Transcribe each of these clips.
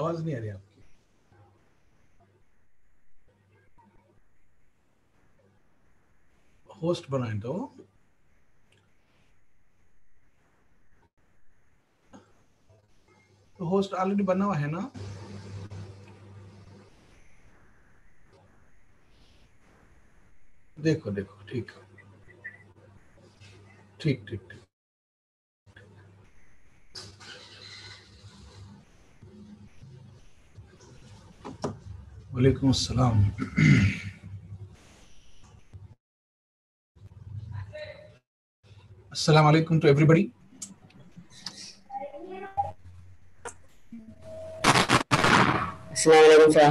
आवाज नहीं आ रही आपकी। होस्ट बनाए तो होस्ट ऑलरेडी बना हुआ है ना? देखो देखो, ठीक ठीक ठीक ठीक। वालेकुम अस्सलाम। अस्सलाम वालेकुम to everybody. अस्सलाम वालेकुम sir.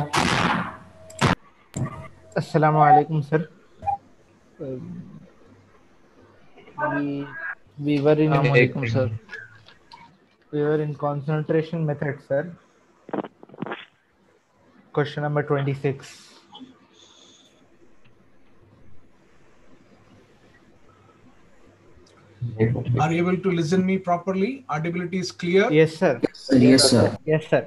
Assalamu alaikum, sir. We were in Assalamualaikum, sir. We were in concentration method, sir. Question number 26. Are you able to listen me properly? Audibility is clear? Yes, sir. Yes, sir. Yes, sir.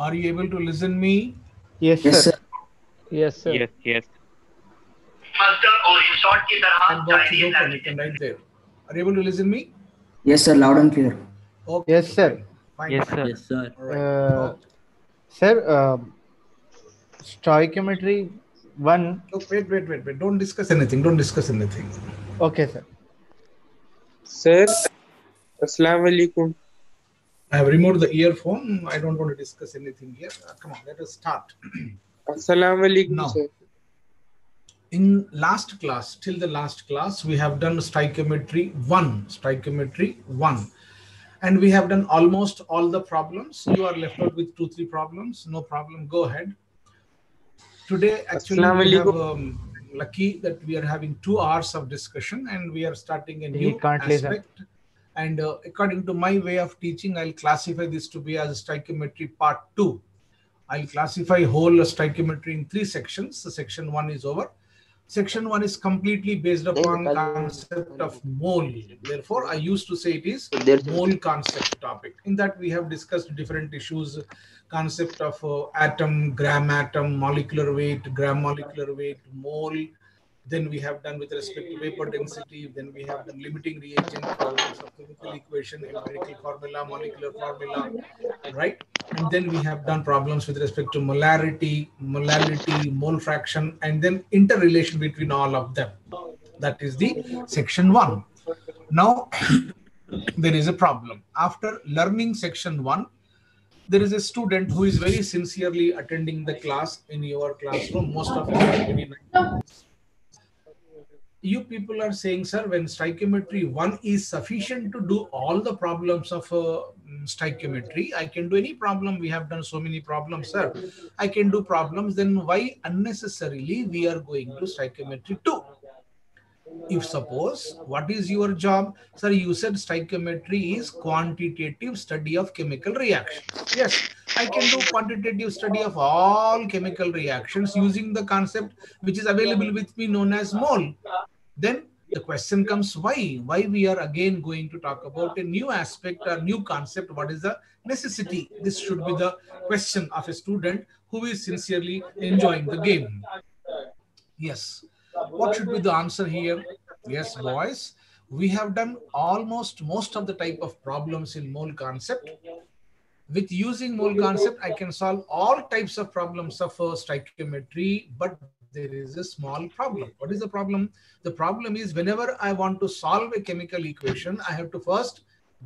Are you able to listen me? Yes, Yes, sir. sir. Yes, sir. Yes. And box is open, you can write there. Are you able to listen me? Yes, sir. Loud and clear. Okay. Yes, sir. Fine. Yes, sir. Yes, sir. All right. Sir, stoichiometry 1. Look, wait. Don't discuss anything. Okay, sir. Sir, Assalamu alaikum. I have removed the earphone. I don't want to discuss anything here. Come on, let us start. Assalamu alaikum, Now, sir. in last class, till the last class, we have done stoichiometry 1. And we have done almost all the problems. You are left out with 2-3 problems. No problem. Go ahead. Today, actually, Assalamu we have alaikum. lucky that we are having 2 hours of discussion and we are starting a new can't listen. aspect. And according to my way of teaching, I'll classify this to be as stoichiometry part 2. I'll classify whole stoichiometry in 3 sections. So section 1 is over. Section 1 is completely based upon concept of mole. Therefore, I used to say it is mole concept topic. In that, we have discussed different issues, concept of atom, gram atom, molecular weight, gram molecular weight, mole. Then we have done with respect to vapor density. Then we have done limiting reagent, problems of chemical equation, empirical formula, molecular formula, right? And then we have done problems with respect to molarity, mole fraction, and then interrelation between all of them. That is the section 1. Now, there is a problem. After learning section 1, there is a student who is very sincerely attending the class in your classroom. Most of you are very nice. You people are saying, sir, when stoichiometry 1 is sufficient to do all the problems of stoichiometry, I can do any problem. We have done so many problems, sir. I can do problems. Then why unnecessarily we are going to stoichiometry 2? If suppose, what is your job? Sir, you said stoichiometry is quantitative study of chemical reaction. Yes, I can do quantitative study of all chemical reactions using the concept which is available with me known as mole. Then the question comes, why? Why we are again going to talk about a new aspect or new concept? What is the necessity? This should be the question of a student who is sincerely enjoying the game. Yes. What should be the answer here? Yes, boys. We have done almost most of the type of problems in mole concept. With using mole concept, I can solve all types of problems of stoichiometry, but there is a small problem. What is the problem? The problem is whenever I want to solve a chemical equation, I have to first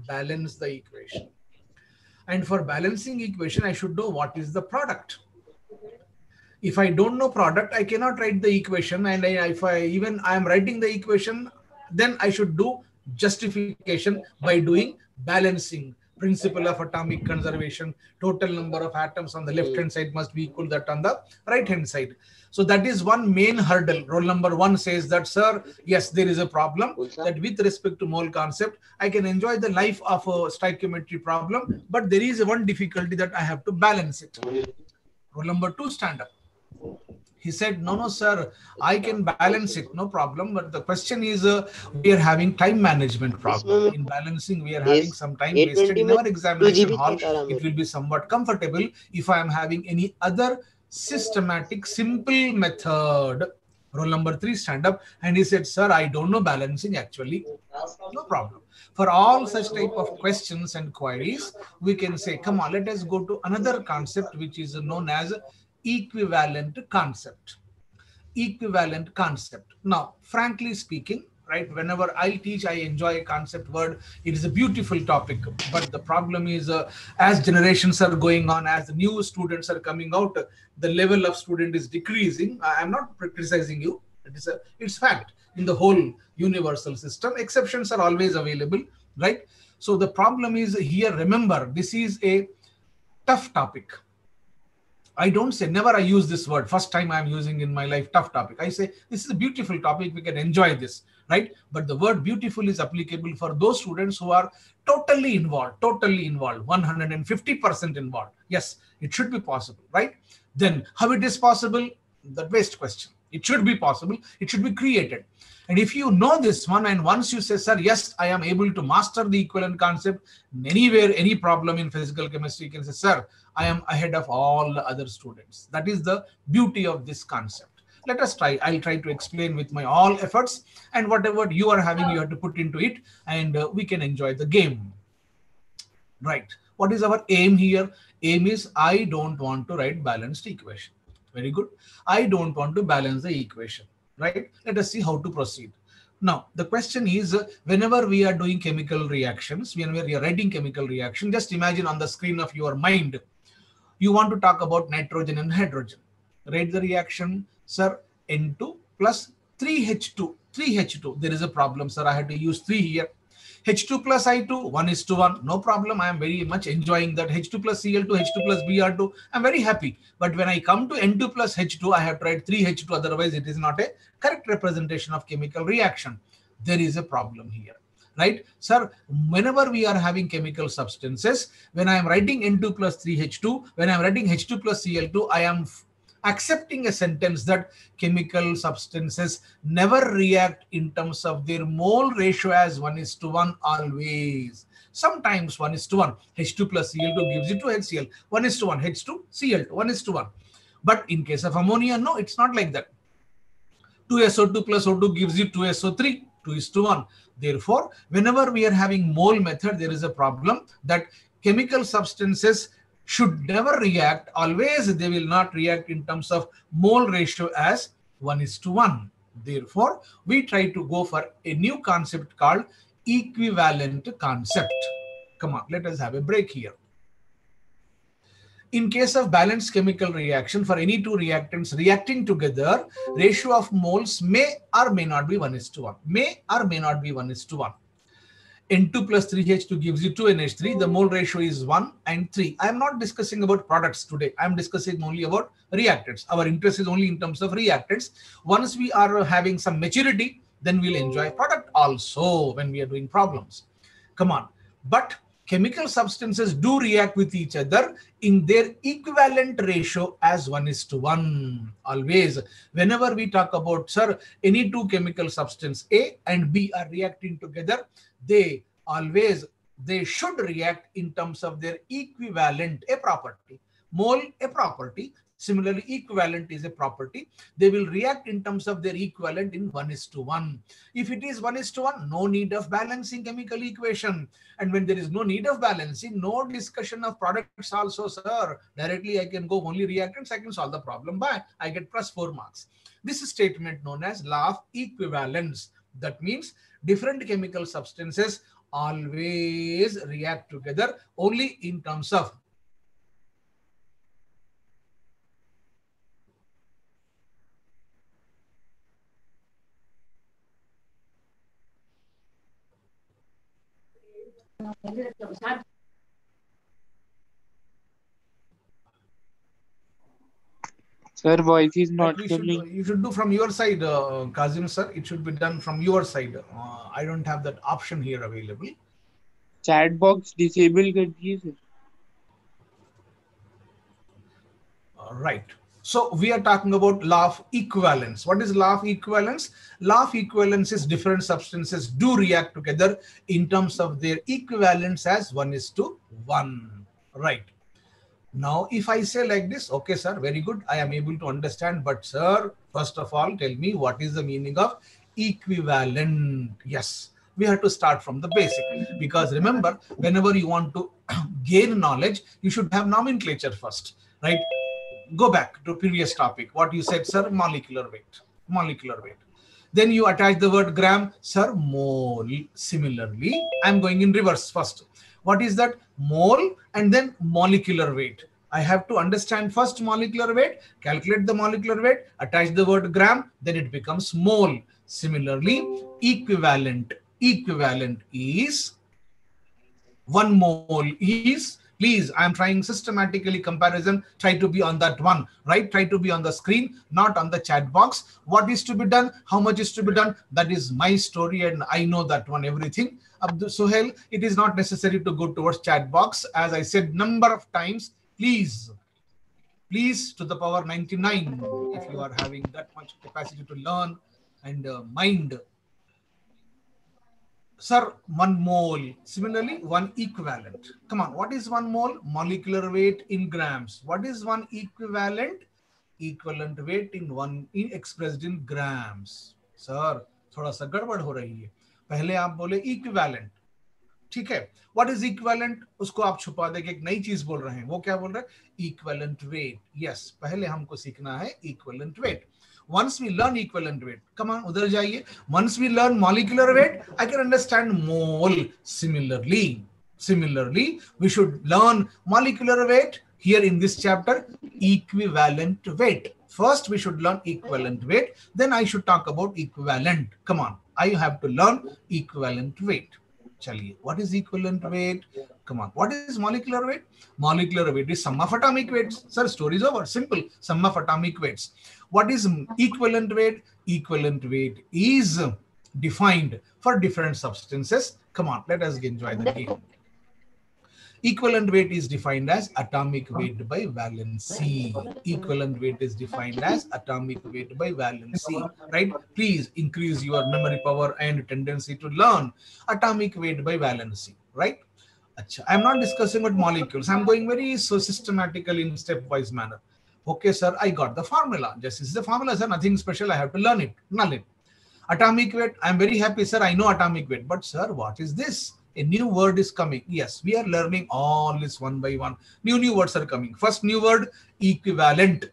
balance the equation. And for balancing equation, I should know what is the product. If I don't know product, I cannot write the equation. And if I am writing the equation, then I should do justification by doing balancing. Principle of atomic conservation, total number of atoms on the left hand side must be equal that on the right hand side. So that is one main hurdle. Roll number 1 says that, sir, yes, there is a problem that with respect to mole concept, I can enjoy the life of a stoichiometry problem, but there is one difficulty that I have to balance it. Roll number 2, stand up. He said, no, sir, I can balance it, no problem. But the question is, we are having time management problem. In balancing, we are having some time wasted in our examination hall. It will be somewhat comfortable if I am having any other systematic, simple method. Roll number 3, stand up. And he said, sir, I don't know balancing actually. No problem. For all such type of questions and queries, we can say, come on, let us go to another concept which is known as equivalent concept. Equivalent concept. Now, frankly speaking, right, whenever I teach, I enjoy a concept word. It is a beautiful topic, but the problem is, as generations are going on, as the new students are coming out, the level of student is decreasing. I am not criticizing you. It's fact in the whole universal system. Exceptions are always available, right? So the problem is here, remember, this is a tough topic. I don't say, never I use this word. First time I'm using in my life, tough topic. I say, this is a beautiful topic. We can enjoy this, right? But the word beautiful is applicable for those students who are totally involved, 150% involved. Yes, it should be possible, right? Then how it is possible? The best question. It should be possible. It should be created. And if you know this one, and once you say, sir, yes, I am able to master the equivalent concept, anywhere, any problem in physical chemistry, you can say, sir, I am ahead of all the other students. That is the beauty of this concept. Let us try. I'll try to explain with my all efforts, and whatever you are having, you have to put into it, and we can enjoy the game. Right. What is our aim here? Aim is, I don't want to write balanced equation. Very good. I don't want to balance the equation. Right? Let us see how to proceed. Now, the question is, whenever we are doing chemical reactions, whenever we are writing chemical reaction, just imagine on the screen of your mind, you want to talk about nitrogen and hydrogen. Write the reaction, sir, N2 plus 3H2. 3H2. There is a problem, sir. I had to use 3 here. H2 plus I2, 1:1. No problem. I am very much enjoying that. H2 plus Cl2, H2 plus Br2. I'm very happy. But when I come to N2 plus H2, I have to write 3H2. Otherwise, it is not a correct representation of chemical reaction. There is a problem here. Right? Sir, whenever we are having chemical substances, when I am writing N2 plus 3H2, when I am writing H2 plus Cl2, I am accepting a sentence that chemical substances never react in terms of their mole ratio as 1:1 always. Sometimes 1:1. H2 plus Cl2 gives you 2 HCl. 1:1. H2 Cl2. 1:1. But in case of ammonia, no, it's not like that. 2SO2 plus O2 gives you 2SO3. 2:1. Therefore, whenever we are having mole method, there is a problem that chemical substances should never react. Always they will not react in terms of mole ratio as 1:1. Therefore, we try to go for a new concept called equivalent concept. Come on, let us have a break here. In case of balanced chemical reaction, for any two reactants reacting together, ratio of moles may or may not be 1:1. May or may not be 1:1. N2 plus 3H2 gives you 2NH3. The mole ratio is 1 and 3. I am not discussing about products today. I am discussing only about reactants. Our interest is only in terms of reactants. Once we are having some maturity, then we'll enjoy product also when we are doing problems. Come on. But chemical substances do react with each other in their equivalent ratio as 1:1. Always, whenever we talk about, sir, any two chemical substance A and B are reacting together, they should react in terms of their equivalent, a property. Mole, a property. Similarly, equivalent is a property. They will react in terms of their equivalent in 1:1. If it is 1:1, no need of balancing chemical equation. And when there is no need of balancing, no discussion of products also, sir. Directly I can go only reactants, I can solve the problem by, I get +4 marks. This is statement known as law of equivalence. That means different chemical substances always react together only in terms of Sir, voice is not you coming. should do from your side, Kazim sir. It should be done from your side. I don't have that option here available. Chat box disable कर दिए sir. Right. So we are talking about law of equivalence. What is law of equivalence? Law of equivalence is different substances do react together in terms of their equivalence as 1:1. Right. Now, if I say like this, okay, sir, very good, I am able to understand. But, sir, first of all, tell me what is the meaning of equivalent? Yes, we have to start from the basic, because remember, whenever you want to gain knowledge, you should have nomenclature first, right? Go back to previous topic. What you said, sir, molecular weight. Molecular weight. Then you attach the word gram, sir, mole. Similarly, I'm going in reverse first. What is that? Mole and then molecular weight. I have to understand first molecular weight, calculate the molecular weight, attach the word gram, then it becomes mole. Similarly, equivalent. Equivalent is 1 mole is, please, I am trying systematically comparison, try to be on that one, right? Try to be on the screen, not on the chat box. What is to be done, how much is to be done, that is my story and I know that one, everything. Abdul Suhail, it is not necessary to go towards chat box. As I said number of times, please to the power 99, if you are having that much capacity to learn and mind. Sir, 1 mole. Similarly, 1 equivalent. Come on, what is 1 mole? Molecular weight in grams. What is 1 equivalent? Equivalent weight in expressed in grams. Sir, थोड़ा सा गड़बड़ हो रही है. पहले आप बोले equivalent. ठीक है. What is equivalent? उसको आप छुपा दे के एक नई चीज बोल रहे हैं. वो क्या बोल रहे हैं? Equivalent weight. Yes, पहले हमको सीखना है equivalent weight. Once we learn equivalent weight, come on, udhar jaiye. Once we learn molecular weight, I can understand mole. Similarly, we should learn molecular weight here in this chapter, equivalent weight. First, we should learn equivalent weight. Then I should talk about equivalent. Come on, I have to learn equivalent weight. Chaliye, what is equivalent weight? Come on, what is molecular weight? Molecular weight is sum of atomic weights. Sir, story is over. Simple, sum of atomic weights. What is equivalent weight? Equivalent weight is defined for different substances. Come on, let us enjoy the game. Equivalent weight is defined as atomic weight by valency. Equivalent weight is defined as atomic weight by valency, right? Please increase your memory power and tendency to learn atomic weight by valency, right? I'm not discussing about molecules. I'm going very so systematically in stepwise manner. Okay, sir, I got the formula. Just this is the formula, sir. Nothing special. I have to learn it. Null it. Atomic weight. I'm very happy, sir. I know atomic weight. But, sir, what is this? A new word is coming. Yes, we are learning all this one by one. New words are coming. First new word, equivalent.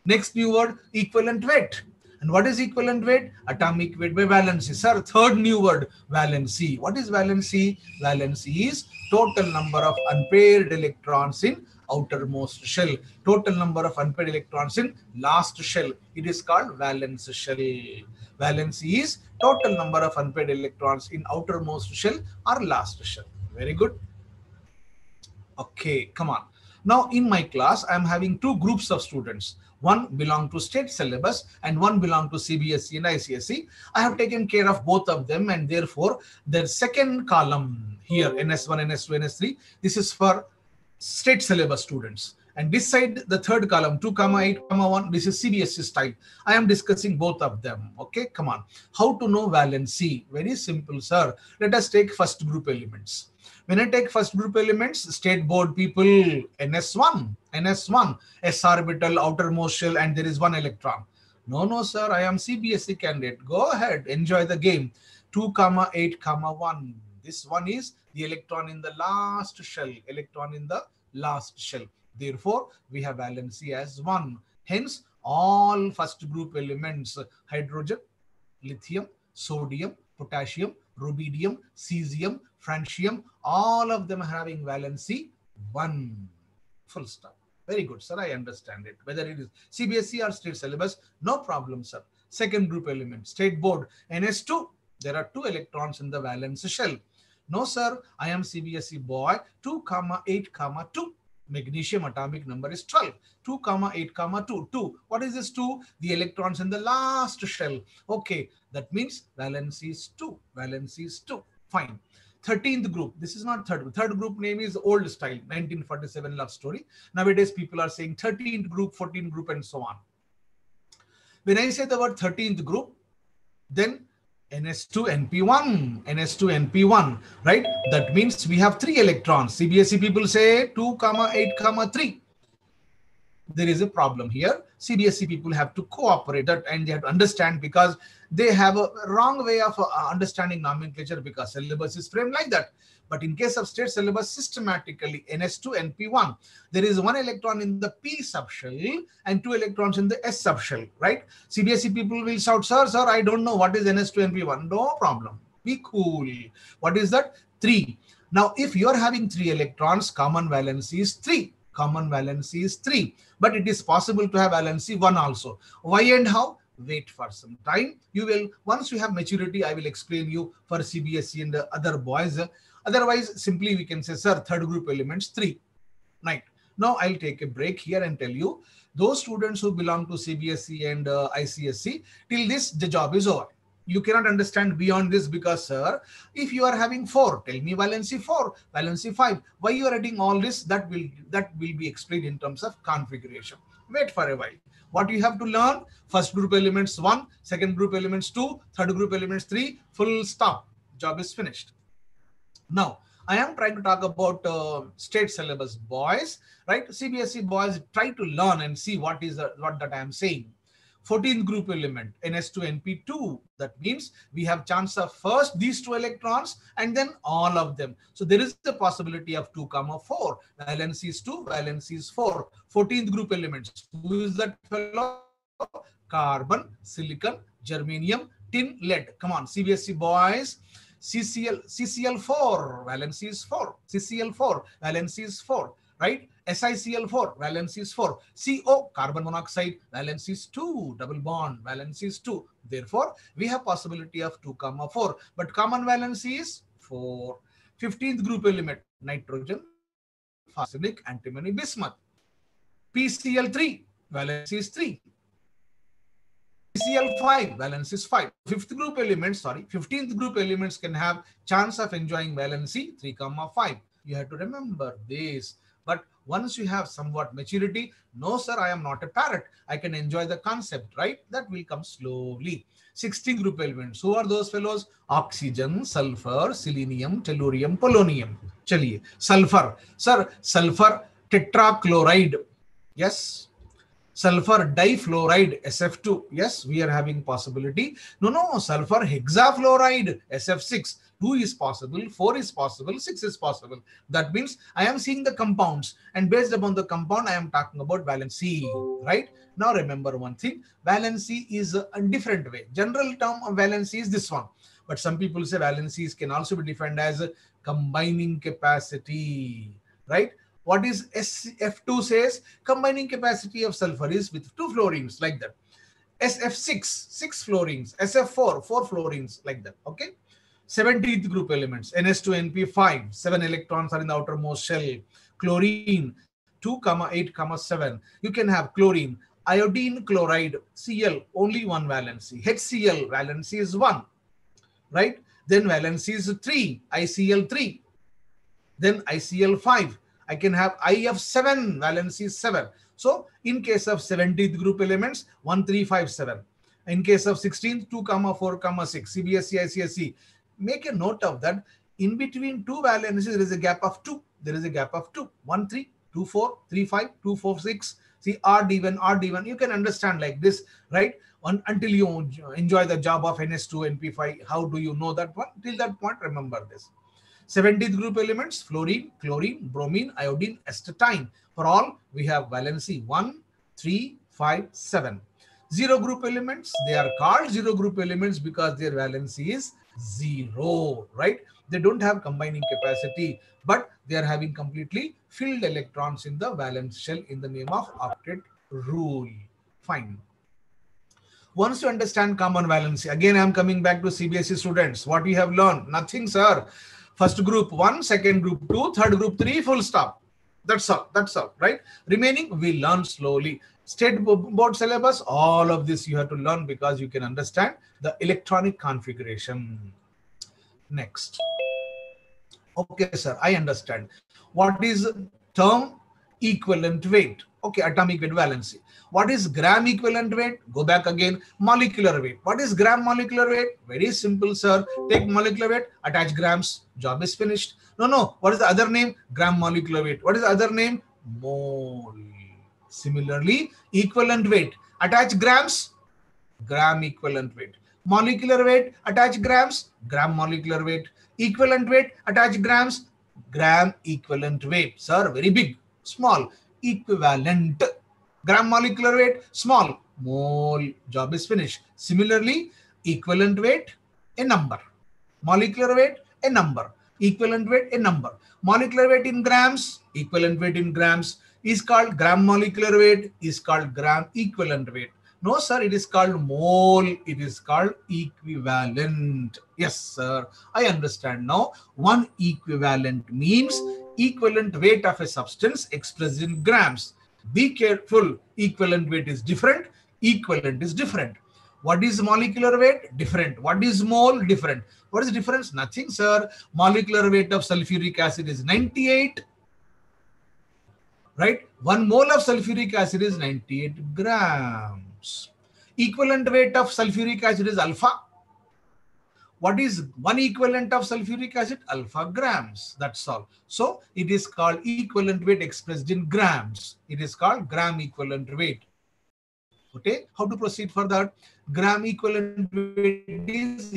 Next new word, equivalent weight. And what is equivalent weight? Atomic weight by valency. Sir, third new word, valency. What is valency? Valency is total number of unpaired electrons in outermost shell. Total number of unpaired electrons in last shell. It is called valence shell. Valency is total number of unpaired electrons in outermost shell or last shell. Very good. Okay, come on. Now in my class, I am having two groups of students. One belong to state syllabus and one belong to CBSE and ICSE. I have taken care of both of them, and therefore the second column here, NS1, NS2, NS3, this is for state syllabus students. And this side, the third column, 2, 8, 1, this is CBSE style. I am discussing both of them. Okay, come on. How to know valency? Very simple, sir. Let us take first group elements. When I take first group elements, state board people, NS1, S orbital, outermost shell, and there is 1 electron. No, sir, I am CBSE candidate. Go ahead, enjoy the game. 2, 8, 1. This one is the electron in the last shell, Therefore, we have valency as 1. Hence, all first group elements, hydrogen, lithium, sodium, potassium, rubidium, cesium, francium, all of them are having valency 1. Full stop. Very good, sir. I understand it. Whether it is CBSE or state syllabus, no problem, sir. Second group element, state board, NS2. There are 2 electrons in the valence shell. No, sir. I am CBSE boy. 2, 8, 2. Magnesium atomic number is 12. 2, 8, 2. 2. What is this 2? The electrons in the last shell. Okay, that means valency is 2. Valency is 2. Fine. 13th group. This is not third. Third group name is old style, 1947 love story. Nowadays, people are saying 13th group, 14th group, and so on. When I say the word 13th group, then NS2NP1, NS2NP1, right? That means we have 3 electrons. CBSE people say 2, 8, 3. There is a problem here. CBSE people have to cooperate that, and they have to understand, because they have a wrong way of understanding nomenclature, because syllabus is framed like that. But in case of state syllabus, systematically NS2NP1, there is 1 electron in the P subshell and 2 electrons in the S subshell, right? CBSE people will shout, sir, I don't know what is NS2NP1. No problem. Be cool. What is that? 3. Now, if you are having 3 electrons, common valency is 3. Common valency is 3. But it is possible to have valency 1 also. Why and how? Wait for some time. You will, once you have maturity, I will explain you for CBSE and the other boys. Otherwise, simply we can say, sir, third group elements 3. Right. Now, I'll take a break here and tell you, those students who belong to CBSE and ICSE, till this, the job is over. You cannot understand beyond this, because, sir, if you are having 4, tell me valency 4, valency 5. Why you are adding all this? That will be explained in terms of configuration. Wait for a while. What you have to learn? First group elements 1, second group elements 2, third group elements 3, full stop. Job is finished. Now, I am trying to talk about state syllabus boys, right? CBSE boys, try to learn and see what that I am saying. 14th group element, NS2NP2. That means we have chance of first these 2 electrons and then all of them. So there is the possibility of 2, 4. Valency is 2, valency is 4. 14th group elements. Who is that fellow? Carbon, silicon, germanium, tin, lead. Come on, CBSE boys. CCl4, valency is 4. CCl4, valency is 4, right? SiCl4, valency is 4. CO, carbon monoxide, valency is 2. Double bond, valency is 2. Therefore, we have possibility of 2, 4. But common valency is 4. 15th group element, nitrogen, arsenic, antimony, bismuth. PCl3, valency is 3. PCl5, valence is 5. 15th group elements can have chance of enjoying valency 3, 5. You have to remember this. But once you have somewhat maturity, no, sir, I am not a parrot. I can enjoy the concept, right? That will come slowly. 16th group elements. Who are those fellows? Oxygen, sulfur, selenium, tellurium, polonium. Chaliye. Sulfur. Sir, sulfur tetrachloride. Yes. Sulfur difluoride, SF2. Yes, we are having possibility. No, sulfur hexafluoride, SF6. 2 is possible, 4 is possible, 6 is possible. That means I am seeing the compounds, and based upon the compound, I am talking about valency, right? Now remember one thing, valency is a different way. General term of valency is this one. But some people say valencies can also be defined as a combining capacity, right? What is SF2 says? Combining capacity of sulfur is with 2 fluorines, like that. SF6, 6 fluorines. SF4, 4 fluorines, like that, okay? 17th group elements, NS2NP5, 7 electrons are in the outermost shell. Chlorine, 2, 8, 7. You can have chlorine. Iodine chloride, Cl, only 1 valency. HCl, valency is 1, right? Then valency is 3, ICl3. Then ICl5. I can have IF7, valency is 7. So, in case of 17th group elements, 1, 3, 5, 7. In case of 16th, 2, 4, 6. CBSE, ICSE. Make a note of that. In between 2 valencies, there is a gap of 2. There is a gap of 2. 1, 3, 2, 4, 3, 5, 2, 4, 6. See, RD1. You can understand like this, right? Until you enjoy the job of NS2, NP5, how do you know that one? Till that point, remember this. 17th group elements, fluorine, chlorine, bromine, iodine, astatine. For all, we have valency 1, 3, 5, 7. 0 group elements, they are called 0 group elements because their valency is 0, right? They don't have combining capacity, but they are having completely filled electrons in the valence shell in the name of octet rule. Fine. Once you understand common valency, again, I am coming back to CBSE students. What we have learned? Nothing, sir. First group 1, second group 2, third group 3, full stop. That's all, right? Remaining, we learn slowly. State board syllabus, all of this you have to learn because you can understand the electronic configuration. Next. Okay, sir, I understand. What is term? Equivalent weight. Okay, atomic weight, valency. What is gram equivalent weight? Go back again. Molecular weight. What is gram molecular weight? Very simple, sir. Take molecular weight, attach grams. Job is finished. No, no. What is the other name? Gram molecular weight. What is the other name? Mole. Similarly, equivalent weight. Attach grams, gram equivalent weight. Molecular weight, attach grams, gram molecular weight. Equivalent weight, attach grams, gram equivalent weight. Sir, very big, small, equivalent. Gram molecular weight, small, mole. Job is finished. Similarly, equivalent weight, a number. Molecular weight, a number. Equivalent weight, a number. Molecular weight in grams, equivalent weight in grams is called gram molecular weight, is called gram equivalent weight. No, sir, it is called mole. It is called equivalent. Yes, sir, I understand now. One equivalent means equivalent weight of a substance expressed in grams. Be careful. Equivalent weight is different. Equivalent is different. What is molecular weight? Different. What is mole? Different. What is the difference? Nothing, sir. Molecular weight of sulfuric acid is 98. Right? 1 mole of sulfuric acid is 98 grams. Equivalent weight of sulfuric acid is alpha. What is 1 equivalent of sulfuric acid? Alpha grams. That's all. So it is called equivalent weight expressed in grams. It is called gram equivalent weight. Okay, how to proceed for that? Gram equivalent weight is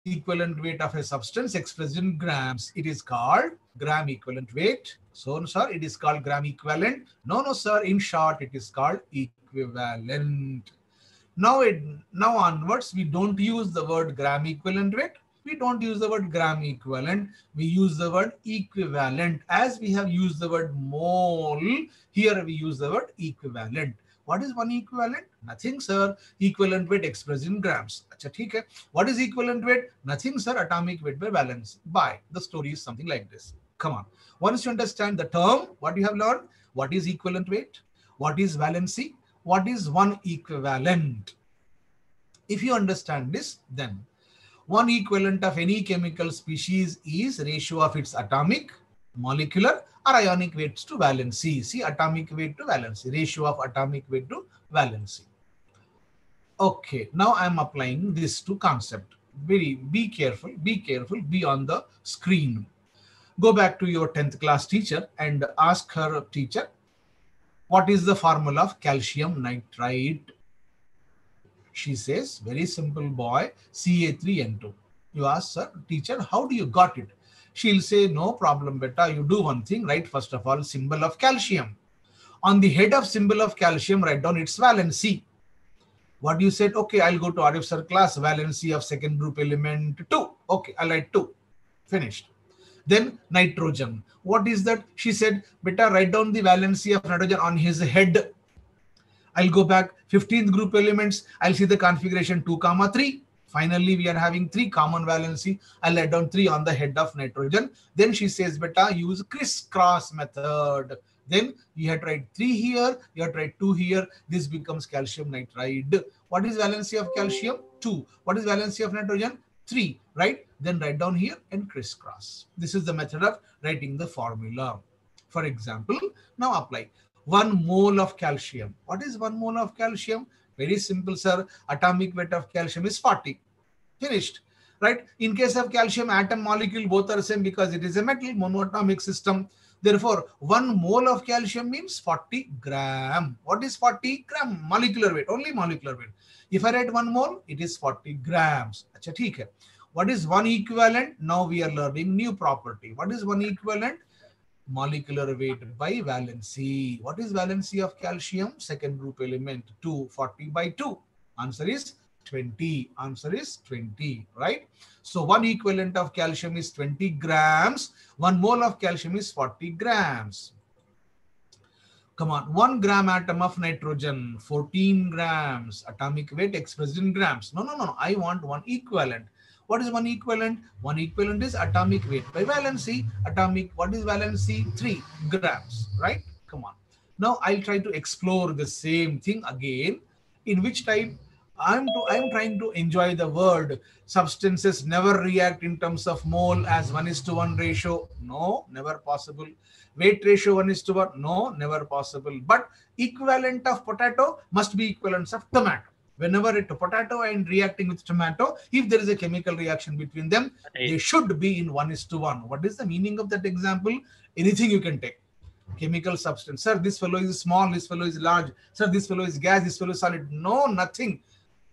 equivalent weight of a substance expressed in grams. It is called gram equivalent weight. So, sir, it is called gram equivalent. No, no, sir. In short, it is called equivalent. Now onwards, we don't use the word gram equivalent weight. We don't use the word gram equivalent. We use the word equivalent. As we have used the word mole, here we use the word equivalent. What is one equivalent? Nothing, sir. Equivalent weight expressed in grams. Achha, theek hai. What is equivalent weight? Nothing, sir. Atomic weight by valence. By the story is something like this. Come on. Once you understand the term, what you have learned, what is equivalent weight, what is valency, what is one equivalent. If you understand this, then one equivalent of any chemical species is ratio of its atomic, molecular or ionic weights to valency. See, atomic weight to valency, ratio of atomic weight to valency. Okay, now I am applying this to concept. Be careful, be on the screen. Go back to your 10th class teacher and ask her, teacher, what is the formula of calcium nitride? She says, very simple, boy, Ca3N2. You ask, sir, teacher, how do you got it? She'll say, no problem, beta. You do one thing, right? First of all, symbol of calcium. On the head of symbol of calcium, write down its valency. What you said? Okay, I'll go to RF sir class. Valency of second group element 2. Okay, I'll write 2. Finished. Then nitrogen. What is that? She said, beta, write down the valency of nitrogen on his head. I'll go back. 15th group elements. I'll see the configuration 2, 3. Finally, we are having 3 common valency. I'll write down 3 on the head of nitrogen. Then she says, beta, use crisscross method. Then you have to write 3 here, you have to write 2 here. This becomes calcium nitride. What is valency of calcium? 2. What is valency of nitrogen? 3, right? Then write down here and crisscross. This is the method of writing the formula. For example, now apply 1 mole of calcium. What is 1 mole of calcium? Very simple, sir. Atomic weight of calcium is 40. Finished, right? In case of calcium, atom, molecule, both are same because it is a metal, monoatomic system. Therefore, 1 mole of calcium means 40 gram. What is 40 gram? Molecular weight, only molecular weight. If I write 1 mole, it is 40 grams. Achha, theek hai. What is 1 equivalent? Now we are learning new property. What is 1 equivalent? Molecular weight by valency. What is valency of calcium? Second group element 2, 40 by 2. Answer is 20. Answer is 20, right? So 1 equivalent of calcium is 20 grams. 1 mole of calcium is 40 grams. Come on, 1 gram atom of nitrogen, 14 grams. Atomic weight expressed in grams. No. I want 1 equivalent. What is 1 equivalent? 1 equivalent is atomic weight by valency. Atomic, what is valency? 3 grams, right? Come on. Now I'll try to explore the same thing again. In which type? I'm trying to enjoy the word. Substances never react in terms of mole as 1:1 ratio. No, never possible. Weight ratio 1:1. No, never possible. But equivalent of potato must be equivalent of tomato. Whenever it potato and reacting with tomato, if there is a chemical reaction between them, they should be in 1:1. What is the meaning of that example? Anything you can take. Chemical substance. Sir, this fellow is small, this fellow is large. Sir, this fellow is gas, this fellow is solid. No, nothing.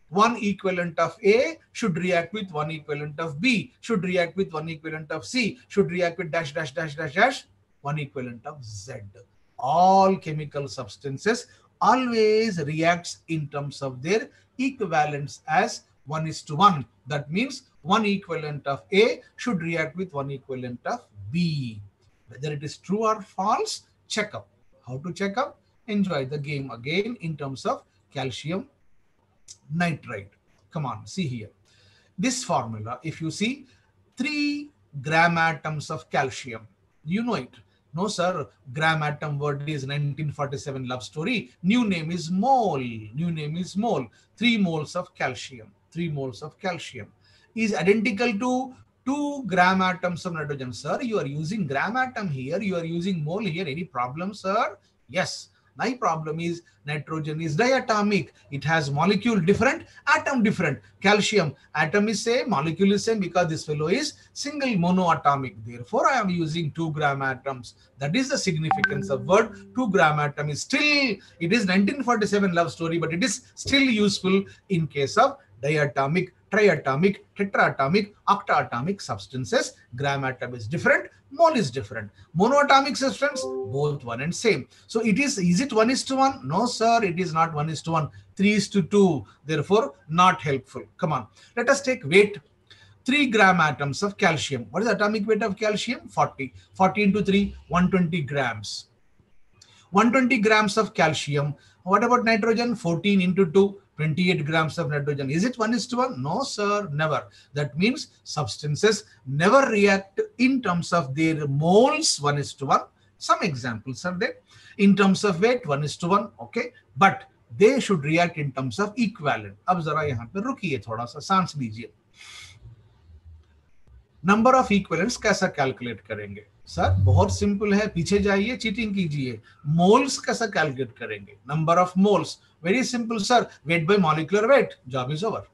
One equivalent of A should react with one equivalent of B, should react with one equivalent of C, should react with dash, dash, dash, dash, dash, one equivalent of Z. All chemical substances always reacts in terms of their equivalence as 1:1. That means one equivalent of A should react with one equivalent of B. Whether it is true or false, check up. How to check up? Enjoy the game again in terms of calcium nitride. Come on, see here. This formula, if you see 3 gram atoms of calcium, you know it. No, sir, gram atom word is 1947 love story. New name is mole. New name is mole. 3 moles of calcium. 3 moles of calcium is identical to 2 gram atoms of nitrogen. Sir, you are using gram atom here. You are using mole here. Any problem, sir? Yes. My problem is nitrogen is diatomic. It has molecule different, atom different. Calcium, atom is same, molecule is same because this fellow is single monoatomic. Therefore, I am using 2 gram atoms. That is the significance of word. 2 gram atom is still, it is 1947 love story, but it is still useful in case of diatomic, triatomic, tetraatomic, octaatomic substances. Gram atom is different, mole is different. Monoatomic substance, both one and same. So it is it 1:1? No, sir, it is not 1:1. 3:2. Therefore, not helpful. Come on. Let us take weight. 3 gram atoms of calcium. What is the atomic weight of calcium? 40. 40 into 3, 120 grams. 120 grams of calcium. What about nitrogen? 14 into 2. 28 grams of nitrogen. Is it 1:1? No, sir, never. That means substances never react in terms of their moles 1:1. Some examples are there. In terms of weight 1:1, okay. But they should react in terms of equivalent. अब जरा यहाँ पे रुकिए थोड़ा सा सांस लीजिए. Number of equivalents कैसा कैलकुलेट करेंगे? सर बहुत सिंपल है, पीछे जाइए, चीटिंग कीजिए. मोल्स कैसा कैलकुलेट करेंगे? Number of moles, very simple sir, weight by molecular weight. Job is over.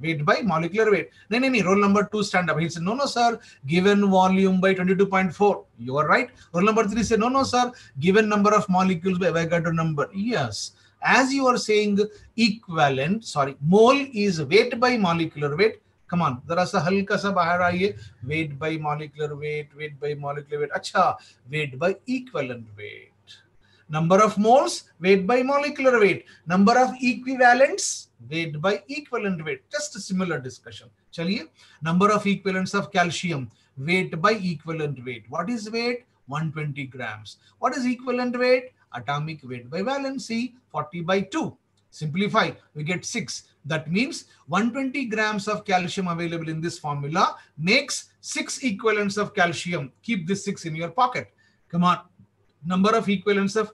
Weight by molecular weight. नहीं, roll number 2 stand up. He said, no, sir, given volume by 22.4. You are right. Roll number 3 said, no, sir, given number of molecules by Avogadro number. Yes. As you are saying equivalent, mole is weight by molecular weight. Come on, जरा सा हल्का सा बाहर आइए. Weight by molecular weight, weight by molecular weight. अच्छा, weight by equivalent weight. Number of moles, weight by molecular weight. Number of equivalents, weight by equivalent weight. Just a similar discussion. Chaliye. Number of equivalents of calcium, weight by equivalent weight. What is weight? 120 grams. What is equivalent weight? Atomic weight by valency, 40 by 2. Simplify, we get 6. That means 120 grams of calcium available in this formula makes 6 equivalents of calcium. Keep this 6 in your pocket. Come on. Number of equivalents of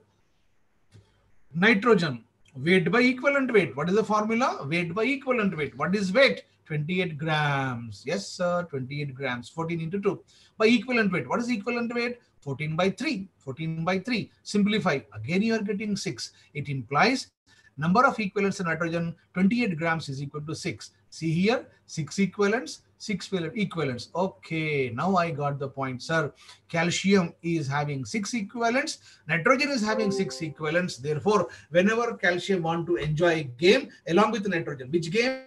nitrogen, weight by equivalent weight. What is the formula? Weight by equivalent weight. What is weight? 28 grams. Yes, sir, 28 grams. 14 into 2. By equivalent weight. What is equivalent weight? 14 by 3. 14 by 3. Simplify. Again, you are getting 6. It implies number of equivalents of nitrogen, 28 grams is equal to 6. See here, 6 equivalents, 6 equivalents. Okay, now I got the point, sir. Calcium is having 6 equivalents. Nitrogen is having 6 equivalents. Therefore, whenever calcium want to enjoy a game along with nitrogen, which game?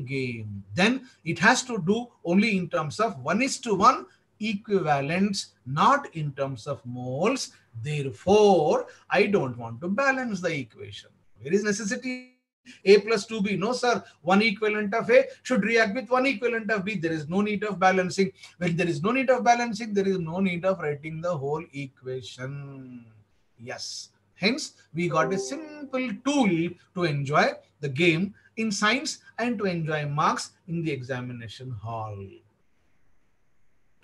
Game. Then it has to do only in terms of 1:1 equivalents, not in terms of moles. Therefore, I don't want to balance the equation. There is necessity A plus 2B. No, sir. One equivalent of A should react with one equivalent of B. There is no need of balancing. When there is no need of balancing, there is no need of writing the whole equation. Yes. Hence, we got a simple tool to enjoy the game in science and to enjoy marks in the examination hall.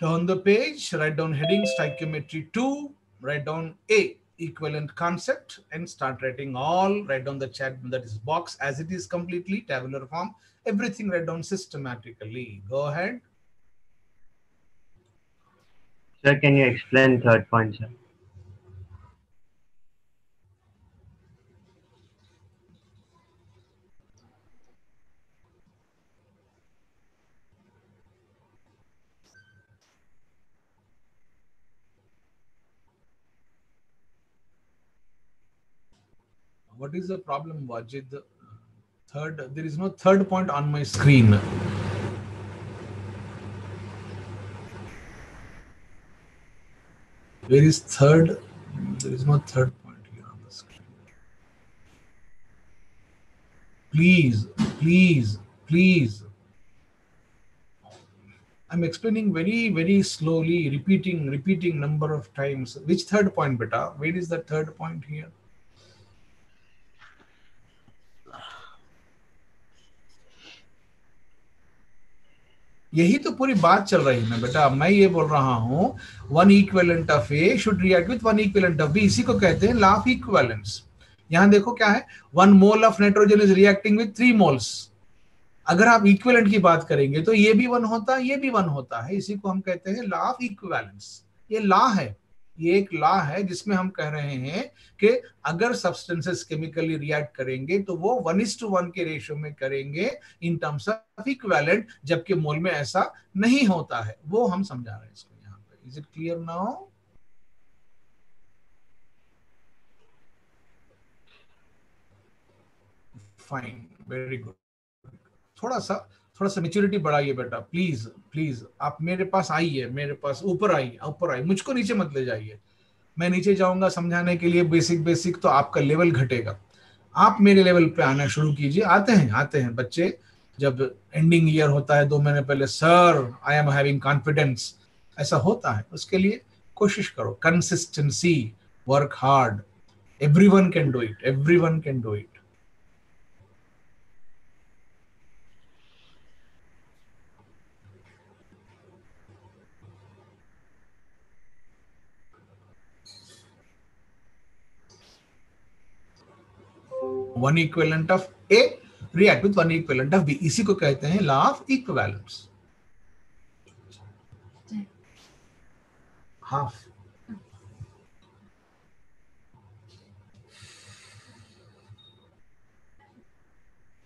Turn the page, write down heading, stoichiometry 2, write down A. equivalent concept and start writing all. Write down the chat, that is box as it is, completely tabular form. Everything write down systematically. Go ahead. Sir, can you explain third point, sir? What is the problem, Wajid? Third, there is no third point on my screen. Where is third? There is no third point here on the screen. Please, please, please. I'm explaining very, very slowly, repeating number of times. Which third point, beta? Where is the third point here? यही तो पूरी बात चल रही है ना बेटा. मैं ये बोल रहा हूं, one equivalent of A should react with one equivalent of B. इसी को कहते हैं लॉ ऑफ इक्विवेलेंस. यहां देखो क्या है, 1 mole of nitrogen is reacting with 3 moles. अगर आप इक्विवेलेंट की बात करेंगे तो ये भी 1 होता है, ये भी 1 होता है. इसी को हम कहते हैं लॉ ऑफ इक्विवेलेंस. ये लॉ है, ये एक लॉ है जिसमें हम कह रहे हैं कि अगर सब्सटेंसेस केमिकली रिएक्ट करेंगे तो वो 1:1 के रेशियो में करेंगे इन टर्म्स ऑफ इक्विवेलेंट, जबकि मोल में ऐसा नहीं होता है. वो हम समझा रहे हैं इसको यहाँ पे. Is it clear now? Fine, very good. थोड़ा सा मेच्योरिटी बढ़ाइए बेटा, प्लीज प्लीज. आप मेरे पास आइए, मेरे पास ऊपर आइए. मुझको नीचे मत ले जाइए. मैं नीचे जाऊंगा समझाने के लिए बेसिक तो आपका लेवल घटेगा. आप मेरे लेवल पे आना शुरू कीजिए. आते हैं बच्चे. जब एंडिंग ईयर होता है 2 महीने पहले, sir I am having confidence, ऐसा होता है. उसके लिए कोशिश करो, consistency, work hard. Everyone can do it. One equivalent of A react with one equivalent of B. इसी को कहते हैं law of equivalence. Half.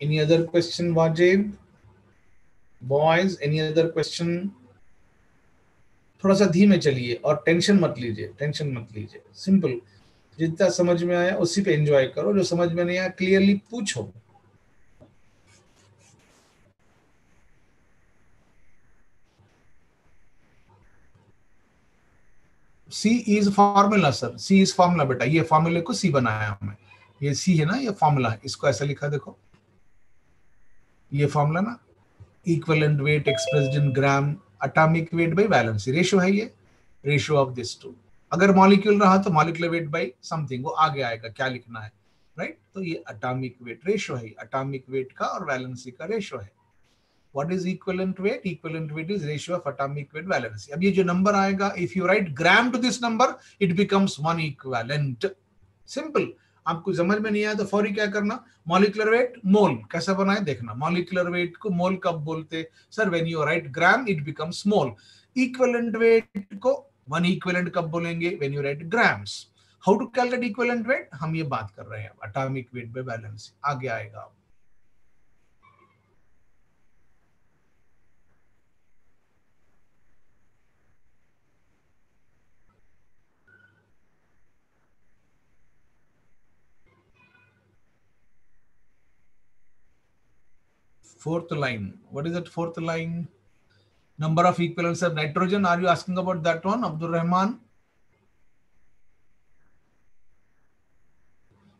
Any other question, Wajid? Boys, any other question? थोड़ा सा धीमे चलिए और टेंशन मत लीजिए. सिंपल. जितना समझ में आया उसी पे एंजॉय करो. जो समझ में नहीं आया क्लियरली पूछो. C is formula sir. C is formula बेटा. ये फॉर्मूले को C बनाया हमने. ये C है ना, ये फॉर्मूला है. इसको ऐसा लिखा देखो, ये फॉर्मूला ना. Equivalent weight expressed in gram, atomic weight by valency ratio है. ये रेशियो ऑफ दिस टू. अगर मॉलिक्यूल रहा तो मॉलिक्यूलर वेट बाय समथिंग, वो आगे आएगा क्या लिखना है, राइट. तो ये एटॉमिक वेट रेशियो है. एटॉमिक वेट का और वैलेंसी का रेशियो है. What is equivalent weight? Equivalent weight is ratio of atomic weight valency. अब ये जो नंबर आएगा, if you write gram to this number, it becomes 1 equivalent. Simple. आपको समझ में नहीं आया तो फौरी क्या करना, मॉलिक्यूलर वेट मोल कैसा बनाए देखना. मॉलिक्यूलर वेट को मोल कब बोलते sir? When you write gram it becomes mole. Equivalent weight को 1 इक्विवेलेंट कब बोलेंगे? When you write grams. How to calculate equivalent weight, हम ये बात कर रहे हैं. एटॉमिक वेट बाय वैलेंसी आगे आएगा. Fourth line. What is that fourth line? Number of equivalents of nitrogen. Are you asking about that one, Abdul Rahman?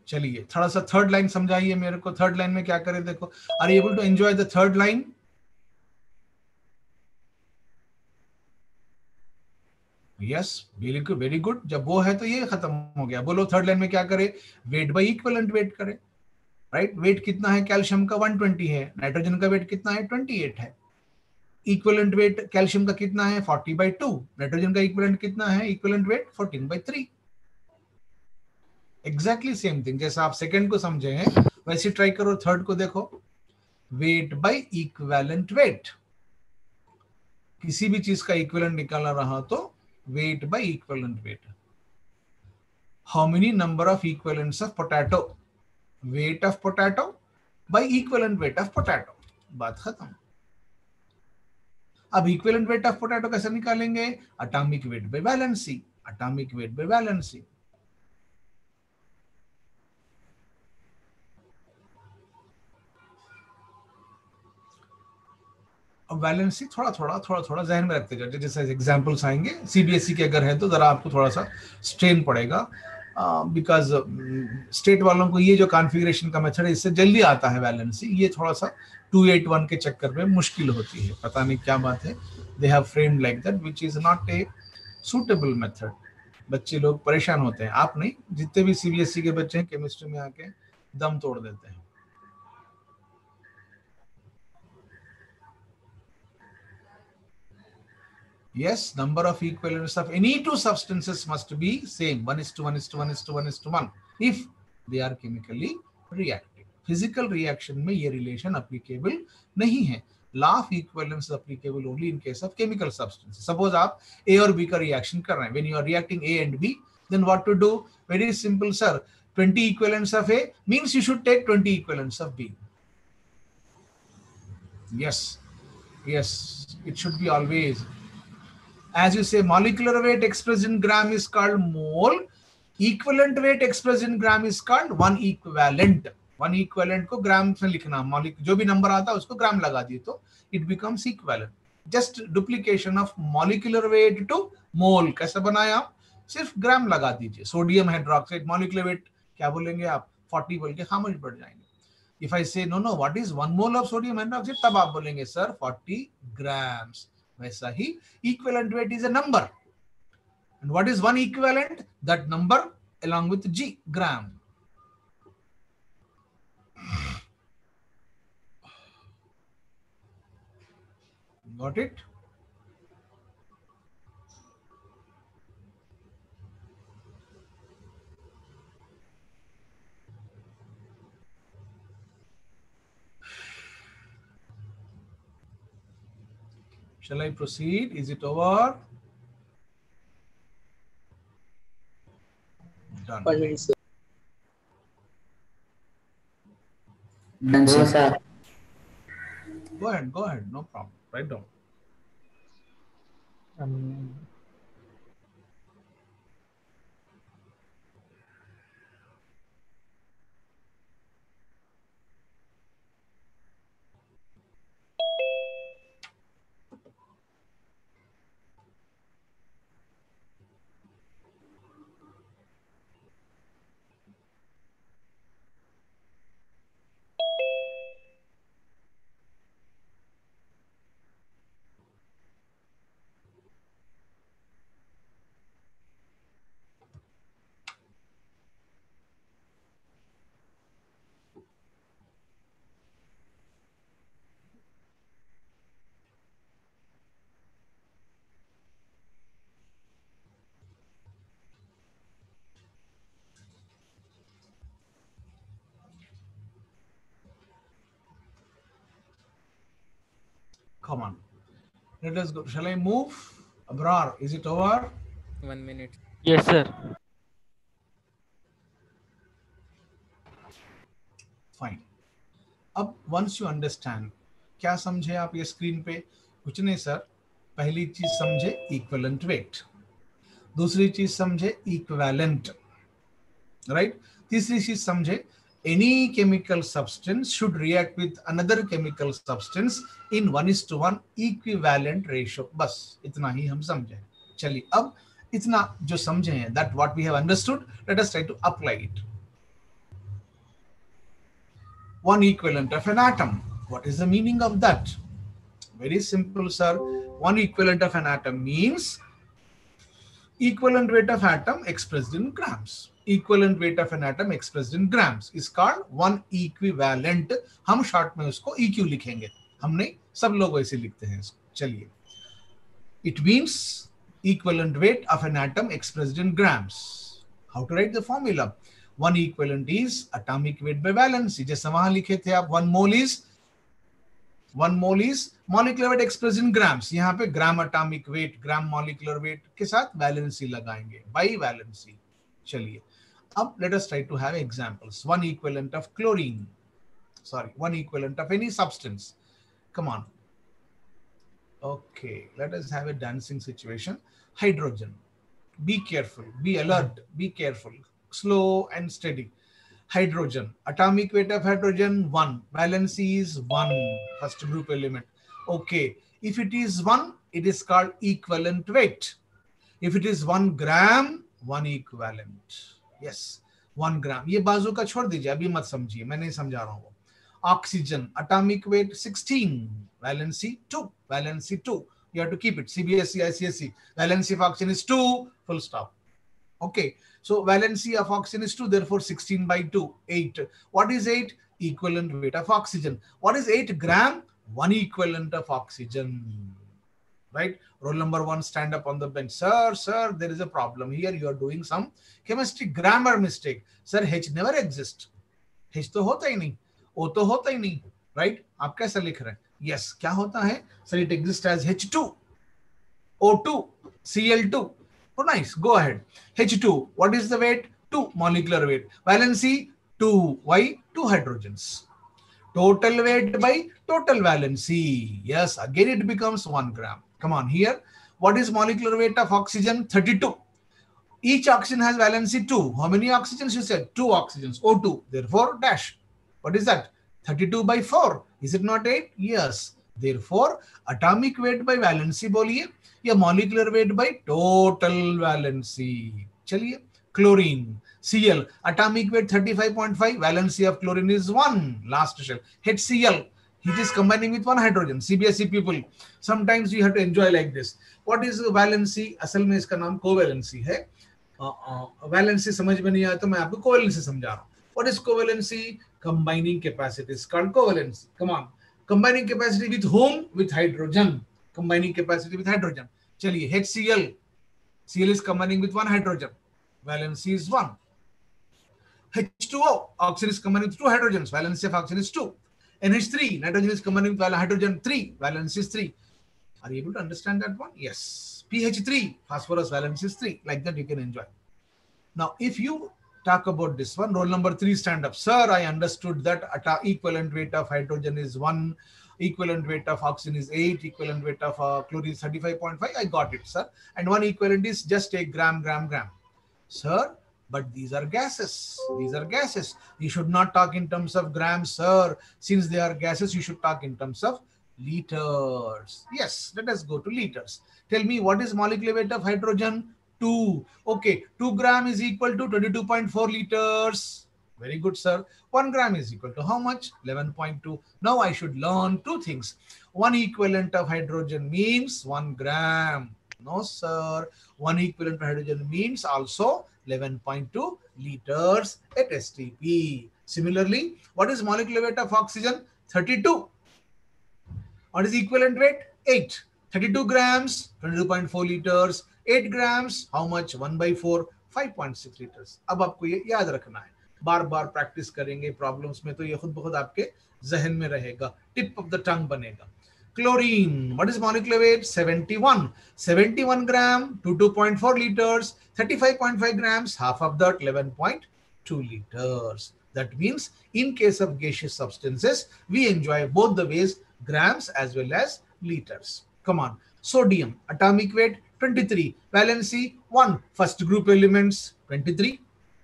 चलिए थोड़ा सा थर्ड लाइन समझाइए मेरे को. थर्ड लाइन में क्या करें देखो. Are you able to enjoy the third line? Yes, very good. जब वो है तो ये खत्म हो गया. बोलो थर्ड लाइन में क्या करे? वेट बाय इक्विवेलेंट वेट करे, राइट. वेट कितना है कैल्शियम का? 120 है. नाइट्रोजन का वेट कितना है? 28 है. इक्विवेलेंट वेट कैल्शियम का कितना है? 40/2. नाइट्रोजन का इक्विवेलेंट कितना है? Equivalent weight 14/3. Exactly same thing, जैसा आप सेकंड को समझे हैं वैसे ट्राई करो थर्ड को देखो। वेट बाय इक्विवेलेंट वेट, किसी भी चीज का इक्विवेलेंट निकालना रहा तो weight by equivalent weight. How many number of equivalents of potato, weight of potato by equivalent weight of potato, बात खत्म। अब इक्विवेलेंट वेट ऑफ पोटैटो कैसे निकालेंगे? Atomic weight by valency, atomic weight by valency. अब valency थोड़ा थोड़ा जहन में रखते जाओ, जैसे एग्जांपल्स आएंगे। सीबीएसई के अगर है तो जरा आपको थोड़ा सा स्ट्रेन पड़ेगा, बिकॉज स्टेट वालों को ये जो कॉन्फ़िगरेशन का मेथड है इससे जल्दी आता है वैलेंसी, ये थोड़ा सा 281 के चक्कर में मुश्किल होती है, पता नहीं क्या बात है। They have framed like that which is not a suitable method. बच्चे लोग परेशान होते हैं, आप नहीं, जितने भी सीबीएसई के बच्चे हैं केमिस्ट्री में आके दम तोड़ देते हैं। Yes, number of equivalents of any two substances must be same, 1:1:1:1:1 if they are chemically reactive. Physical reaction में ये relation applicable नहीं है। Law of equivalence is applicable only in case of chemical substances. Suppose आप A और B का reaction कर रहे हैं, when you are reacting A and B, then what to do? Very simple, sir. 20 equivalents of A means you should take 20 equivalents of B. Yes, it should be always. As you say, molecular weight expressed in gram is called mole. Equivalent weight expressed in gram is called one equivalent. One equivalent को ग्राम में लिखना, जो भी number आता है उसको ग्राम लगा दिए तो it becomes equivalent. Just duplication of molecular weight to mole. कैसे बनाया? सिर्फ ग्राम लगा दीजिए। सोडियम हाइड्रोक्साइड molecular weight क्या बोलेंगे आप? 40 बोल के खामोश बढ़ जाएंगे। If I say no, what is 1 mole of sodium hydroxide? तब आप बोलेंगे सर 40 grams. वैसा ही equivalent weight is a number, and what is one equivalent? That number along with g, gram. Got it? Shall I proceed? Is it over? Done. 1 minute, sir. Done, sir. Go ahead, no problem. Write down. Come on. Let us go. Shall I move? Abrar, is it over? 1 minute. Yes, sir. Fine. अब once you understand, क्या समझे आप ये screen पे? कुछ नहीं sir, पहली चीज समझे इक्विवेलेंट वेट, दूसरी चीज समझे इक्विवेलेंट, राइट? तीसरी चीज समझे any chemical substance should react with another chemical substance in 1:1 equivalent ratio. बस इतना ही हम समझे। चलिए अब इतना जो समझे हैं, that what we have understood, let us try to apply it. One equivalent of an atom. What is the meaning of that? Very simple, sir. One equivalent of an atom means equivalent weight of atom expressed in grams. Equivalent weight of an atom expressed in grams is called one equivalent. हम short में उसको EQ लिखेंगे, हम नहीं, सब लोग वैसे लिखते हैं इसको। चलिए, it means equivalent weight of an atom expressed in grams. How to write the formula? 1 equivalent is atomic weight by valency. जैसे वहां लिखे थे आप 1 mole is molecular weight expressed in grams. यहाँ पे ग्राम atomic weight, ग्राम molecular weight के साथ valency लगाएंगे by valency. चलिए अब let us try to have examples. 1 equivalent of chlorine, sorry, 1 equivalent of any substance. Come on. Okay, let us have a dancing situation. Hydrogen. Be careful, be alert, be careful. Slow and steady. Hydrogen. Atomic weight of hydrogen 1. Valency is 1. First group element. Okay. If it is 1, it is called equivalent weight. If it is 1 gram, 1 equivalent. Yes. 1 gram. ये बाजू का छोड़ दीजिए, अभी मत समझिए, मैं नहीं समझा रहा हूँ. Oxygen. Atomic weight 16. Valency 2. Valency 2. You have to keep it. CBSE, ICSE. Valency of oxygen is 2. Full stop. Okay. So valency of oxygen is 2. Therefore 16 by 2. 8. What is 8? Equivalent weight of oxygen. What is 8 gram? 1 equivalent of oxygen. Right? Roll number 1, stand up on the bench. Sir, there is a problem here. You are doing some chemistry grammar mistake. Sir, H never exists. H तो होता ही नहीं. O तो होता ही नहीं. Right? आप कैसे लिख रहे हैं? Yes. क्या होता है? Sir, it exists as H2, O2, Cl2. Oh, nice. Go ahead. H2. What is the weight? 2 molecular weight. Valency 2. Why? 2 hydrogens. Total weight by total valency. Yes. Again, it becomes 1 gram. Come on here. What is molecular weight of oxygen? 32. Each oxygen has valency 2. How many oxygens you said? 2 oxygens. O2. Therefore, dash. What is that? 32 by 4. Is it not 8? Yes. Therefore, atomic weight by valency बोलिए या molecular weight by total valency. चलिए, chlorine, Cl, atomic weight 35.5, valency of chlorine is 1. Last shell. HCl, it is combining with 1 hydrogen. CBSE people, sometimes you have to enjoy like this. What is valency? असल में इसका नाम covalency है. Valency समझ में नहीं आया तो मैं आपको covalency समझा रहा हूँ. What is covalency? Combining capacity is called covalency. Come on. Combining capacity with whom? With hydrogen. Combining capacity with hydrogen. चलिए, HCl. Cl is combining with 1 hydrogen. Valency is 1. H2O. Oxygen is combining with 2 hydrogens. Valency of oxygen is 2. NH3. Nitrogen is combining with hydrogen 3. Valency is 3. Are you able to understand that one? Yes. pH3. Phosphorus valency is 3. Like that you can enjoy. Now, if you talk about this one, roll number 3, stand up. Sir, I understood that equivalent weight of hydrogen is 1, equivalent weight of oxygen is 8, equivalent weight of chlorine is 35.5. I got it, sir. And 1 equivalent is just a gram. Sir, but these are gases. These are gases. You should not talk in terms of grams, sir. Since they are gases, you should talk in terms of liters. Yes, let us go to liters. Tell me, what is molecular weight of hydrogen? 2. Okay, 2 gram is equal to 22.4 liters. Very good, sir. 1 gram is equal to how much? 11.2. Now I should learn 2 things. 1 equivalent of hydrogen means 1 gram. No, sir. 1 equivalent of hydrogen means also 11.2 liters at STP. Similarly, what is molecular weight of oxygen? 32. What is equivalent weight? 8. 32 grams, 22.4 liters. 8 grams, how much? 1 by 4, 5.6 liters. अब आपको ये याद रखना है. बार बार practice करेंगे problems में तो ये खुद बहुत आपके जहन में रहेगा. टिप ऑफ द टंग बनेगा. Chlorine, what is molecular weight? 71. 71 gram, 2.4 liters. 35.5 grams, half of that, 11.2 liters. That means in case of gaseous substances, we enjoy both the ways, grams as well as liters. Come on. Sodium, atomic weight 23, valency 1, first group elements 23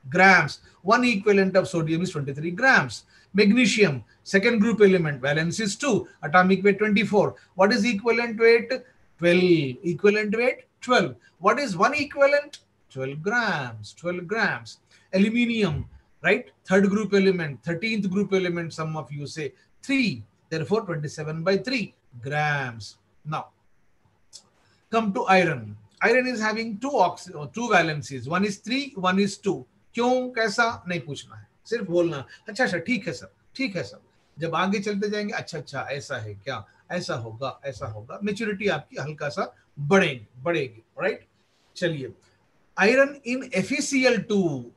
grams. 1 equivalent of sodium is 23 grams. Magnesium, second group element, valency is 2, atomic weight 24. What is equivalent weight? 12. Equivalent weight 12. What is 1 equivalent? 12 grams. 12 grams. Aluminium, right? Third group element, 13th group element, some of you say 3. Therefore 27 by 3 grams. Now, come to iron. Iron is having two valencies. One is 3, one is 2. क्यों कैसा नहीं पूछना है, सिर्फ बोलना अच्छा ठीक है सर, ठीक है सर. जब आगे चलते जाएंगे अच्छा ऐसा है क्या, ऐसा होगा, मेच्योरिटी आपकी हल्का सा बढ़ेगी. राइट. चलिए, Iron in FeCl2.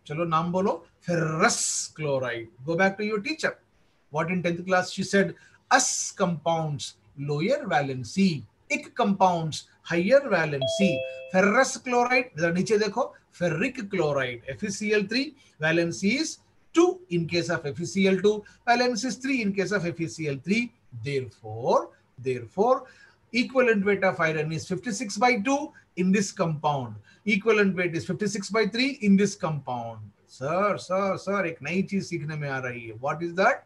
चलो नाम बोलो. Ferrous chloride. Go back to your teacher. What in 10th class she said? Us compounds lower valency. Ik compounds higher valency. Ferrous chloride. जरा नीचे देखो. Ferric chloride. FeCl3 valency is 2 in case of FeCl2. Valence is 3 in case of FeCl3. Therefore, equivalent weight of iron is 56 by 2 in this compound. Equivalent weight is 56 by 3 in this compound. Sir, एक नई चीज सीखने में आ रही है. What is that?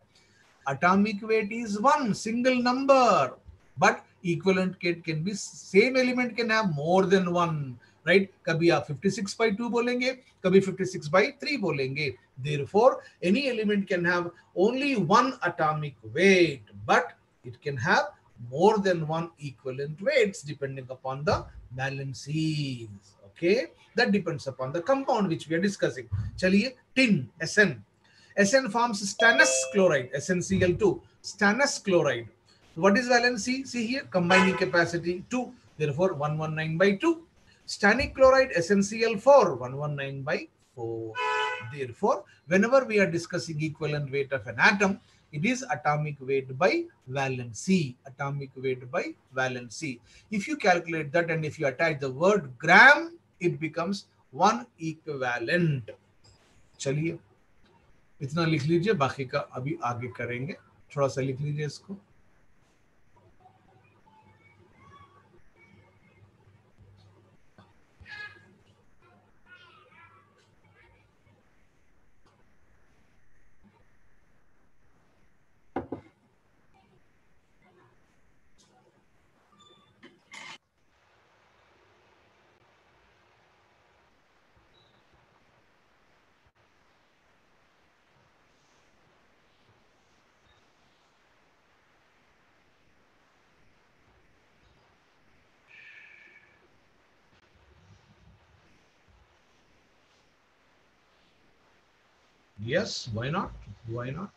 Atomic weight is one single number, but equivalent can be same element can have more than one, right? कभी आप 56 by 2 बोलेंगे, कभी 56 by 3 बोलेंगे. Therefore, any element can have only one atomic weight, but it can have more than one equivalent weights depending upon the valencies. Okay, that depends upon the compound which we are discussing. चलिए, tin, SN. SN forms stannous chloride, SnCl2, stannous chloride. What is valency? See here, combining capacity 2, therefore 119 by 2. Stannic chloride, SnCl4, 119 by 4. Therefore, whenever we are discussing equivalent weight of an atom, it is atomic weight by valency. Atomic weight by valency. If you calculate that and if you attach the word gram, it becomes 1 equivalent. चलिए, इतना लिख लीजिए, बाकी का अभी आगे करेंगे. थोड़ा सा लिख लीजिए इसको. Yes, why not? Why not?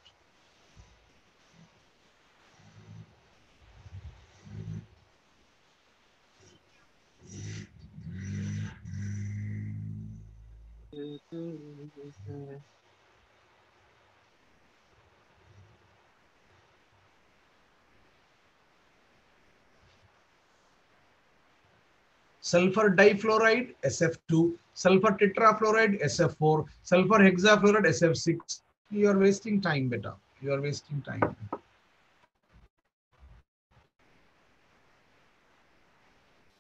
Sulfur difluoride, SF2. Sulfur tetrafluoride, SF4. Sulfur hexafluoride, SF6. You are wasting time, beta. You are wasting time.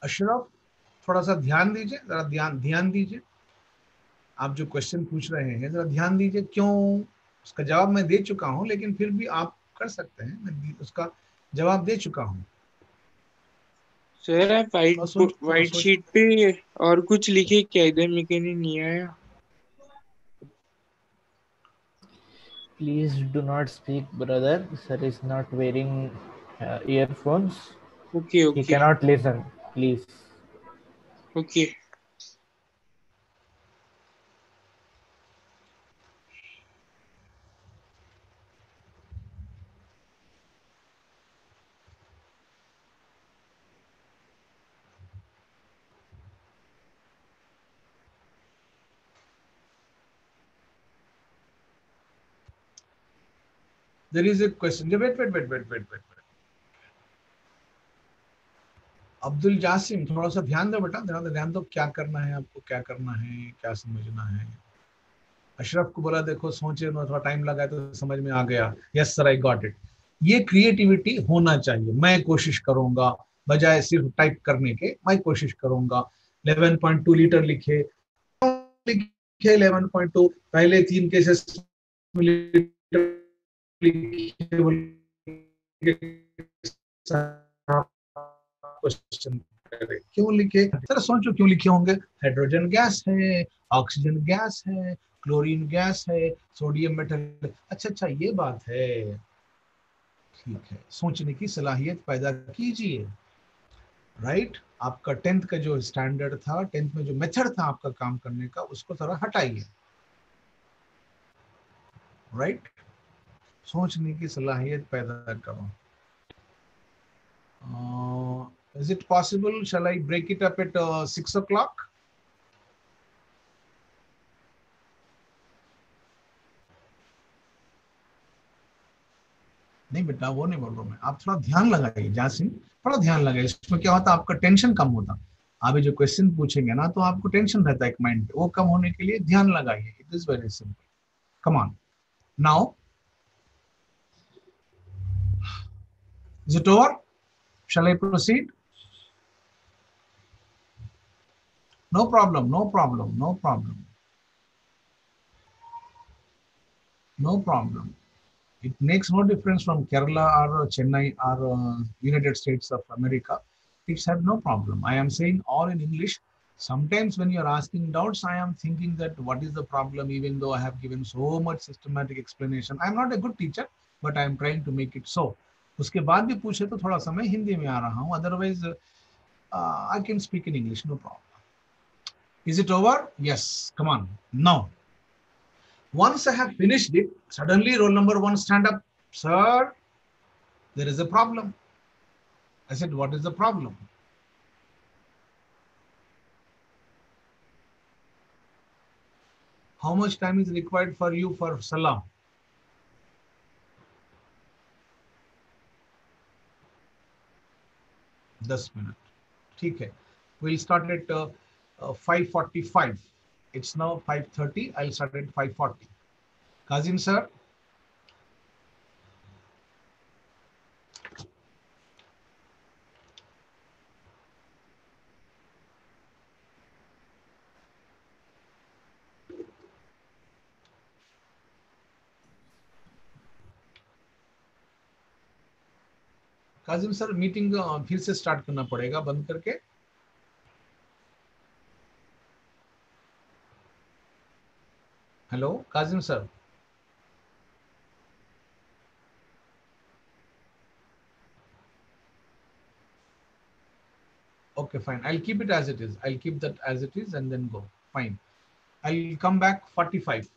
Ashraf, थोड़ा सा ध्यान दीजिए, जरा ध्यान दीजिए. आप जो क्वेश्चन पूछ रहे हैं जरा ध्यान दीजिए. क्यों? उसका जवाब मैं दे चुका हूं, लेकिन फिर भी आप कर सकते हैं. मैं उसका जवाब दे चुका हूं. सर आप वाइट शीट पे और कुछ लिखे क्या? इधर मेरे नहीं आया. Please do not speak, brother. Sir is not wearing earphones. Okay. He cannot listen. Please. Okay. There is a question. Wait. Abdul Jasim, थोड़ा सा ध्यान दो बेटा, ध्यान दो. क्या करना है आपको, क्या करना है, क्या समझना है. अशरफ को बोला देखो सोचे, थोड़ा टाइम लगा तो समझ में आ गया. Yes sir, I got it. ये क्रिएटिविटी होना चाहिए. मैं कोशिश करूंगा, बजाय सिर्फ टाइप करने के, मैं कोशिश करूंगा. 11.2 लीटर लिखे 11.2. पहले 3 केसेस क्वेश्चन क्यों लिखे सर? सोचो क्यों लिखे होंगे. हाइड्रोजन गैस है, ऑक्सीजन गैस है, क्लोरीन गैस है, सोडियम मेटल. अच्छा, ये बात है. ठीक है, सोचने की सलाहियत पैदा कीजिए. राइट, आपका 10th का जो स्टैंडर्ड था, 10th में जो मेथड था आपका काम करने का, उसको थोड़ा हटाइए. राइट, सोचने की सलाहियत पैदा करो. Is it possible? Shall I break it up at 6 o'clock? नहीं बेटा, वो नहीं बोल रहा हूँ मैं, आप थोड़ा ध्यान लगाइए जासिम, थोड़ा ध्यान लगाइए। इसमें क्या होता है, आपका टेंशन कम होता। अभी जो क्वेश्चन पूछेंगे ना तो आपको टेंशन रहता है एक माइंड पे, वो कम होने के लिए ध्यान लगाइए। It is very simple. Come on now, is it over? Shall I proceed? No problem, no problem, no problem, no problem. It makes no difference from Kerala or Chennai or United States of America. It's had no problem. I am saying all in English. Sometimes when you are asking doubts, I am thinking that what is the problem, even though I have given so much systematic explanation. I am not a good teacher, but I am trying to make it so. उसके बाद भी पूछे तो थोड़ा समय हिंदी में आ रहा हूँ, otherwise I can speak in English, no problem. Is it over? Yes. Come on. Now, once I have finished it, suddenly roll number one stand up. Sir, there is a problem. I said, what is the problem? How much time is required for you for salam? Just minute. ठीक है. We'll start at 5:45. It's now 5:30. I'll start at 5:40. Kazim sir. Kazim sir, meeting फिर से start करना पड़ेगा बंद करके. Hello Kazim sir. Okay, fine. I'll keep it as it is. I'll keep that as it is and then go. Fine. I'll come back 45.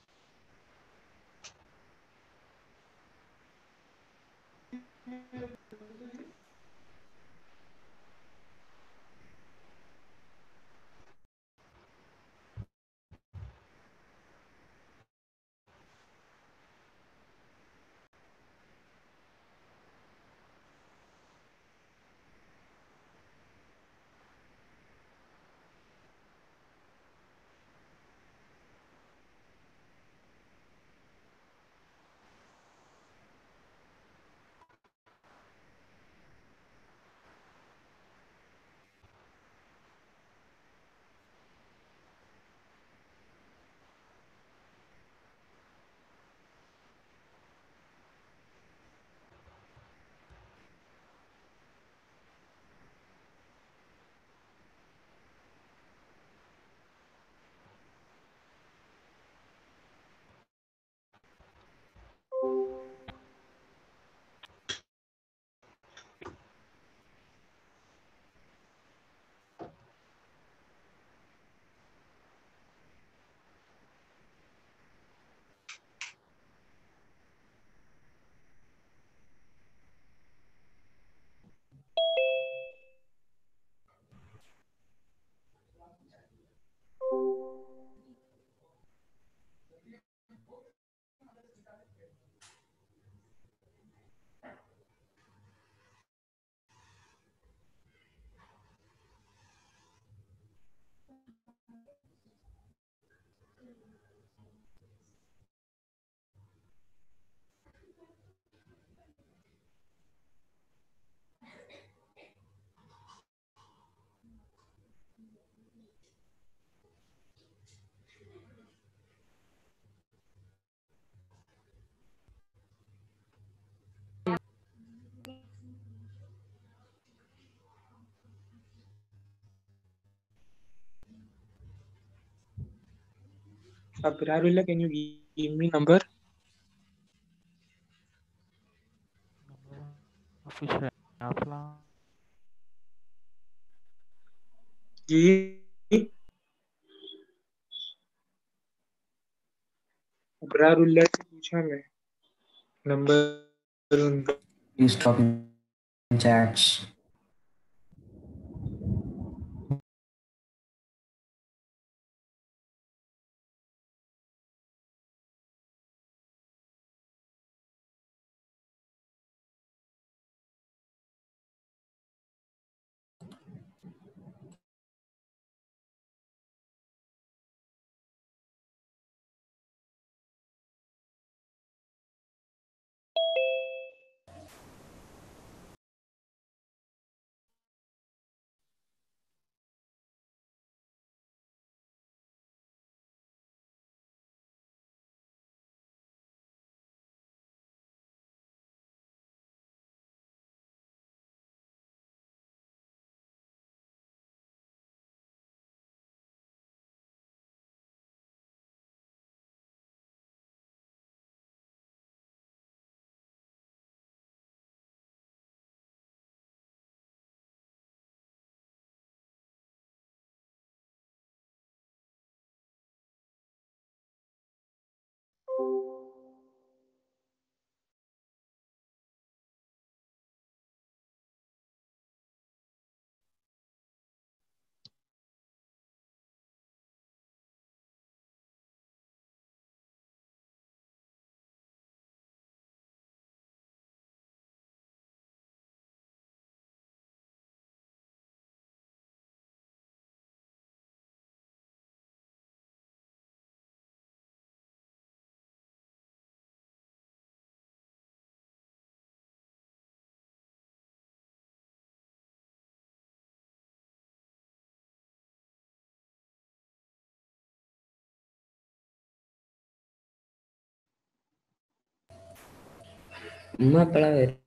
Abrarullah, can you give me number? Official आपला जी अबरारुल्लाह से पूछा मैं number उनका. Please talk in chats. ഉമ്മ എപ്പോഴാ വരിക?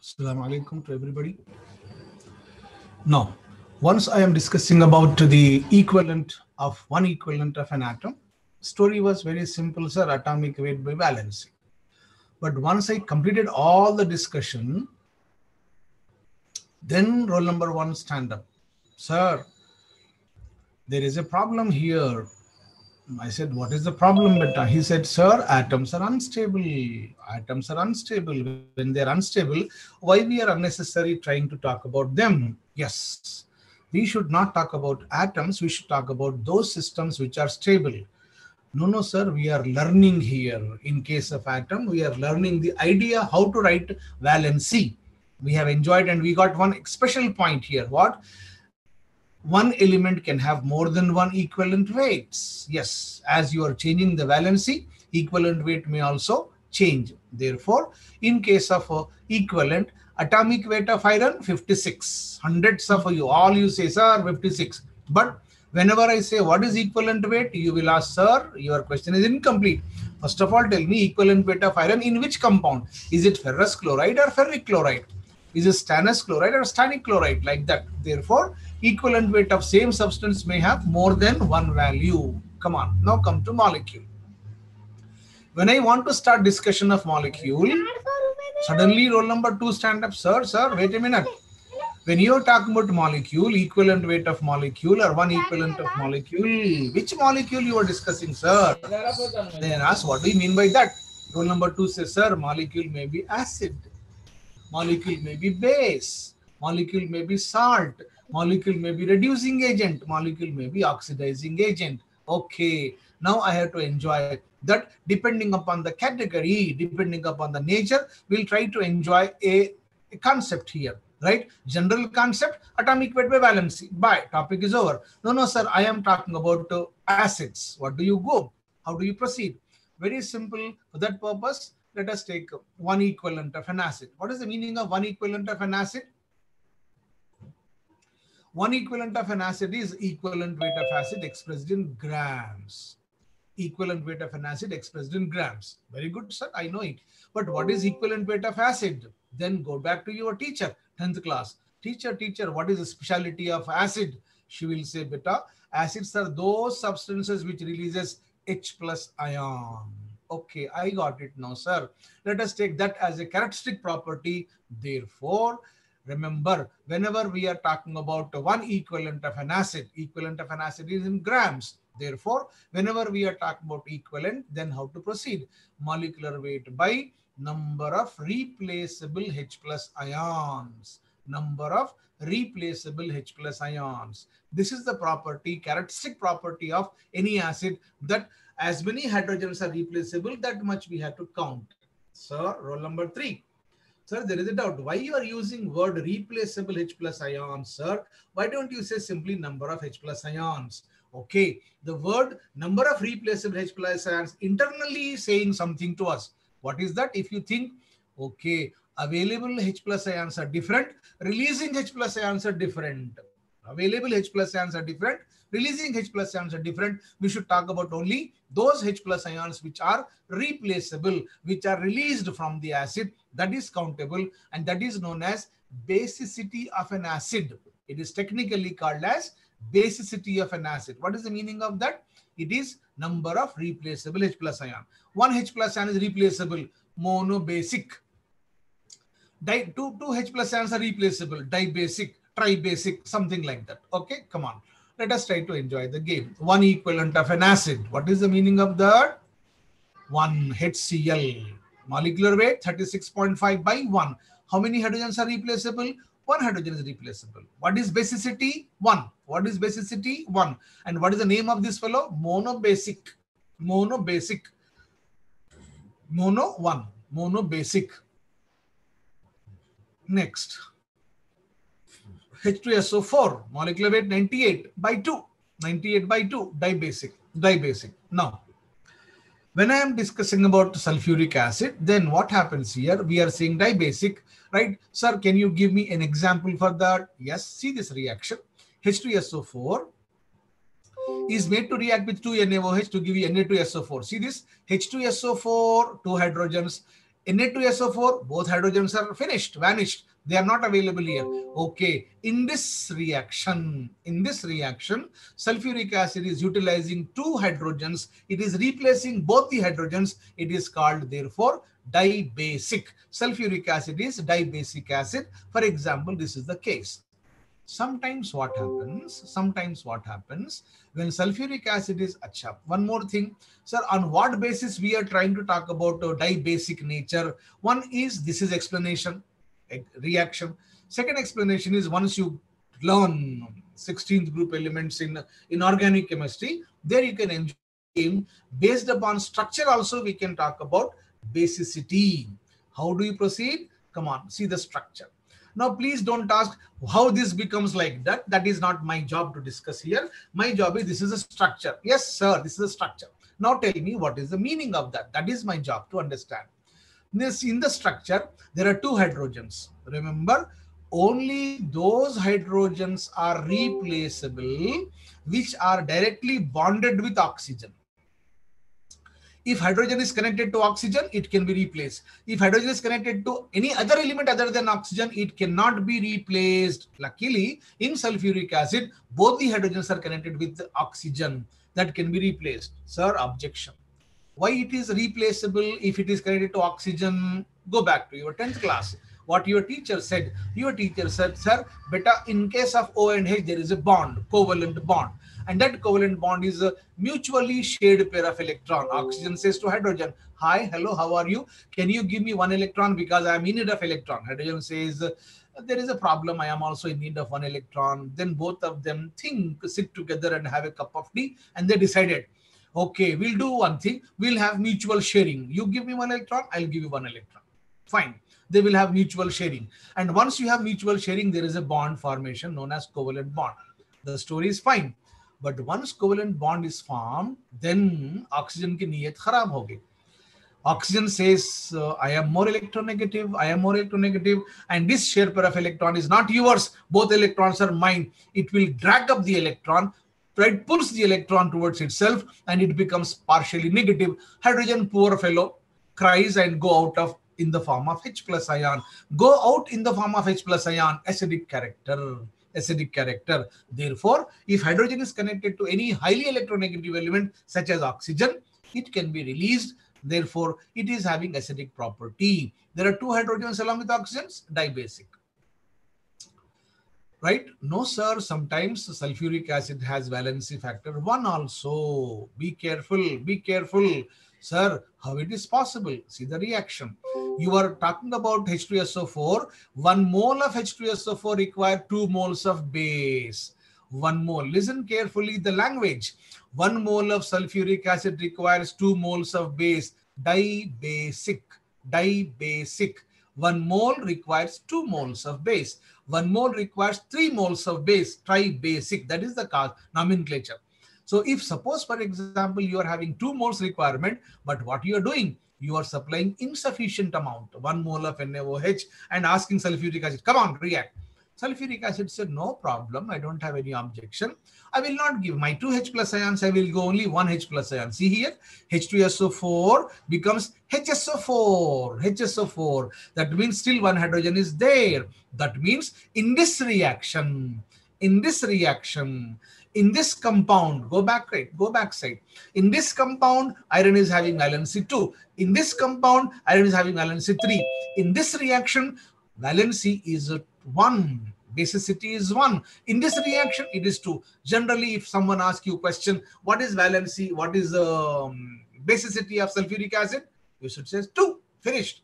Assalamu alaikum to everybody. Now, once I am discussing about the equivalent of one equivalent of an atom, story was very simple, sir, atomic weight by valency. But once I completed all the discussion, then roll number one stand up. Sir, there is a problem here. I said, what is the problem, beta? He said, sir, atoms are unstable. Atoms are unstable. When they're unstable, why we are unnecessarily trying to talk about them? Yes, we should not talk about atoms. We should talk about those systems which are stable. No, sir, we are learning here. In case of atom, we are learning the idea how to write valency. We have enjoyed and we got one special point here. What? One element can have more than one equivalent weights. Yes, as you are changing the valency, equivalent weight may also change. Therefore, in case of equivalent, atomic weight of iron, 56. Hundreds of you, all you say, sir, 56. But whenever I say what is equivalent weight, you will ask, sir, your question is incomplete. First of all, tell me equivalent weight of iron in which compound? Is it ferrous chloride or ferric chloride? Is it stannous chloride or stannic chloride? Like that. Therefore, equivalent weight of same substance may have more than one value. Come on, now come to molecule. When I want to start discussion of molecule, suddenly roll number 2 stand up. Sir, wait a minute. When you are talking about molecule, equivalent weight of molecule or one equivalent of molecule, which molecule you are discussing, sir? Then ask, what do you mean by that? Roll number 2 says, sir, molecule may be acid. Molecule may be base. Molecule may be salt. Molecule may be reducing agent. Molecule may be oxidizing agent. Okay, now I have to enjoy that. Depending upon the category, depending upon the nature, we'll try to enjoy a concept here, right? General concept, atomic weight by valency. Bye. Topic is over. No, sir. I am talking about acids. What do you go? How do you proceed? Very simple. For that purpose, let us take one equivalent of an acid. What is the meaning of one equivalent of an acid? One equivalent of an acid is equivalent weight of acid expressed in grams. Equivalent weight of an acid expressed in grams. Very good, sir. I know it. But what is equivalent weight of acid? Then go back to your teacher, 10th class. Teacher, what is the speciality of acid? She will say, beta, acids are those substances which releases H plus ion. Okay, I got it now, sir. Let us take that as a characteristic property. Therefore, remember, whenever we are talking about one equivalent of an acid is in grams. Therefore, whenever we are talking about equivalent, then how to proceed? Molecular weight by number of replaceable H plus ions. Number of replaceable H plus ions. This is the property, characteristic property of any acid, that as many hydrogens are replaceable, that much we have to count. Sir, roll number 3. Sir, there is a doubt. Why you are using word replaceable H plus ions, sir? Why don't you say simply number of H plus ions? Okay, the word number of replaceable H plus ions internally saying something to us. What is that? If you think, okay, available H plus ions are different, releasing H plus ions are different. Available H plus ions are different, releasing H plus ions are different. We should talk about only those H plus ions which are replaceable, which are released from the acid. That is countable, and that is known as basicity of an acid. It is technically called as basicity of an acid. What is the meaning of that? It is number of replaceable H plus ion. One H plus ion is replaceable, monobasic. Two H plus ions are replaceable, dibasic, tribasic, something like that. Okay, come on. Let us try to enjoy the game. One equivalent of an acid. What is the meaning of that? 1 HCl. Molecular weight 36.5 by 1. How many hydrogens are replaceable? One hydrogen is replaceable. What is basicity? 1. What is basicity? 1. And what is the name of this fellow? Monobasic. Monobasic. Mono 1. Monobasic. Next. H2SO4. Molecular weight 98 by 2. 98 by 2. Dibasic. Dibasic. Now, when I am discussing about sulfuric acid, then what happens here? We are saying dibasic, right? Sir, can you give me an example for that? Yes, see this reaction. H2SO4 is made to react with 2 NaOH to give you Na2SO4. See this? H2SO4, 2 hydrogens. Na2SO4, both hydrogens are finished, vanished. They are not available here. Okay, in this reaction, sulfuric acid is utilizing 2 hydrogens. It is replacing both the hydrogens. It is called, therefore, dibasic. Sulfuric acid is dibasic acid. For example, this is the case. Sometimes what happens when sulfuric acid is acha. One more thing, sir, on what basis we are trying to talk about dibasic nature? One is, this is explanation, reaction. Second explanation is, once you learn 16th group elements in organic chemistry, there you can enjoy based upon structure. Also we can talk about basicity. How do you proceed? Come on, see the structure. Now, please don't ask how this becomes like that. That is not my job to discuss here. My job is, this is a structure. Yes, sir, this is a structure. Now tell me what is the meaning of that. That is my job to understand. This, in the structure, there are 2 hydrogens. Remember, only those hydrogens are replaceable which are directly bonded with oxygen. If hydrogen is connected to oxygen, it can be replaced. If hydrogen is connected to any other element other than oxygen, it cannot be replaced. Luckily, in sulfuric acid, both the hydrogens are connected with the oxygen. That can be replaced. Sir, objection. Why it is replaceable if it is connected to oxygen? Go back to your 10th class. What your teacher said. Your teacher said, sir, beta, in case of O and H, there is a bond, covalent bond. And that covalent bond is a mutually shared pair of electron. Oxygen says to hydrogen, hi, hello, how are you? Can you give me 1 electron because I am in need of electron? Hydrogen says, there is a problem. I am also in need of one electron. Then both of them sit together and have a cup of tea, and they decided, okay, we'll do one thing. We'll have mutual sharing. You give me one electron, I'll give you one electron. Fine. They will have mutual sharing. And once you have mutual sharing, there is a bond formation known as covalent bond. The story is fine. But once covalent bond is formed, then oxygen ki niyat kharab ho gayi. Oxygen says, I am more electronegative, I am more electronegative, and this share pair of electron is not yours. Both electrons are mine. It will drag up the electron, right, pulls the electron towards itself, and it becomes partially negative. Hydrogen, poor fellow, cries and go out of in the form of H plus ion. Go out in the form of H plus ion, acidic character. Acidic character. Therefore, if hydrogen is connected to any highly electronegative element such as oxygen, it can be released. Therefore, it is having acidic property. There are two hydrogens along with oxygens, dibasic. Right? No, sir. Sometimes sulfuric acid has valency factor 1 also. Be careful. Be careful. Sir, how it is possible? See the reaction. You are talking about H2SO4. 1 mole of H2SO4 requires 2 moles of base. 1 mole. Listen carefully the language. 1 mole of sulfuric acid requires 2 moles of base. Dibasic. Dibasic. 1 mole requires 2 moles of base. 1 mole requires 3 moles of base. Tribasic. That is the nomenclature. So if suppose, for example, you are having 2 moles requirement, but what you are doing, you are supplying insufficient amount, 1 mole of NaOH, and asking sulfuric acid, come on, react. Sulfuric acid said, no problem, I don't have any objection. I will not give my 2 H plus ions, I will go only 1 H plus ion. See here, H2SO4 becomes HSO4, HSO4. That means still 1 hydrogen is there. That means in this reaction, in this compound, go back, right, go back side. In this compound, iron is having valency 2. In this compound, iron is having valency 3. In this reaction, valency is 1. Basicity is 1. In this reaction, it is 2. Generally, if someone asks you a question, what is valency, what is basicity of sulfuric acid? You should say 2. Finished.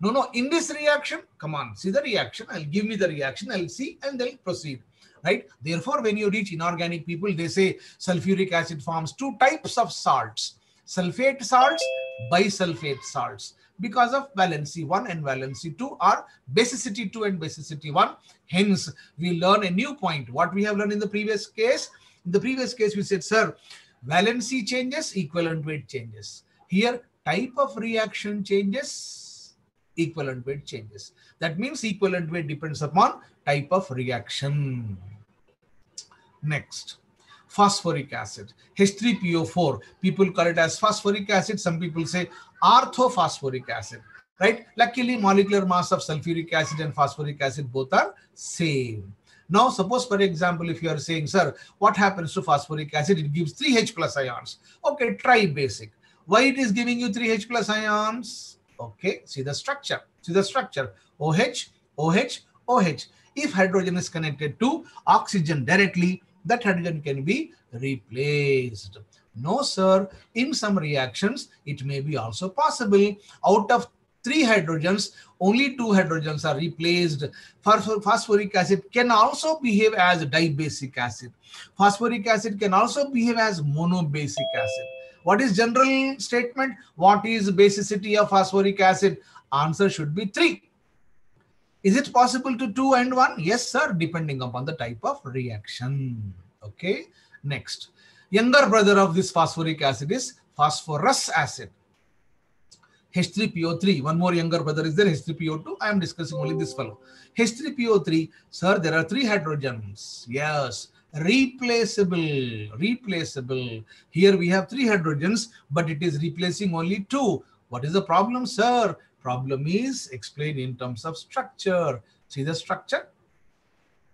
No, in this reaction, come on, see the reaction. Give me the reaction, I'll see, and then proceed. Right? Therefore, when you reach inorganic people, they say sulfuric acid forms 2 types of salts. Sulfate salts, bisulfate salts. Because of valency 1 and valency 2 are basicity 2 and basicity 1. Hence, we learn a new point. What we have learned in the previous case? In the previous case, we said, sir, valency changes, equivalent weight changes. Here, type of reaction changes, equivalent weight changes. That means equivalent weight depends upon type of reaction. Next, phosphoric acid, H3PO4. People call it as phosphoric acid. Some people say orthophosphoric acid. Right? Luckily, molecular mass of sulfuric acid and phosphoric acid both are same. Now, suppose, for example, if you are saying, sir, what happens to phosphoric acid? It gives 3 H plus ions. Okay, tribasic. Why it is giving you 3 H plus ions? Okay, see the structure. See the structure. OH, OH, OH. If hydrogen is connected to oxygen directly, that hydrogen can be replaced. No, sir. In some reactions, it may be also possible. Out of 3 hydrogens, only 2 hydrogens are replaced. Phosphoric acid can also behave as dibasic acid. Phosphoric acid can also behave as monobasic acid. What is general statement? What is basicity of phosphoric acid? Answer should be 3. Is it possible to 2 and 1? Yes, sir, depending upon the type of reaction. Okay, next. Younger brother of this phosphoric acid is phosphorus acid. H3PO3. One more younger brother is there, H3PO2. I am discussing only this fellow. H3PO3, sir, there are 3 hydrogens. Yes, replaceable. Replaceable. Here we have 3 hydrogens, but it is replacing only 2. What is the problem, sir? Problem is explained in terms of structure. See the structure?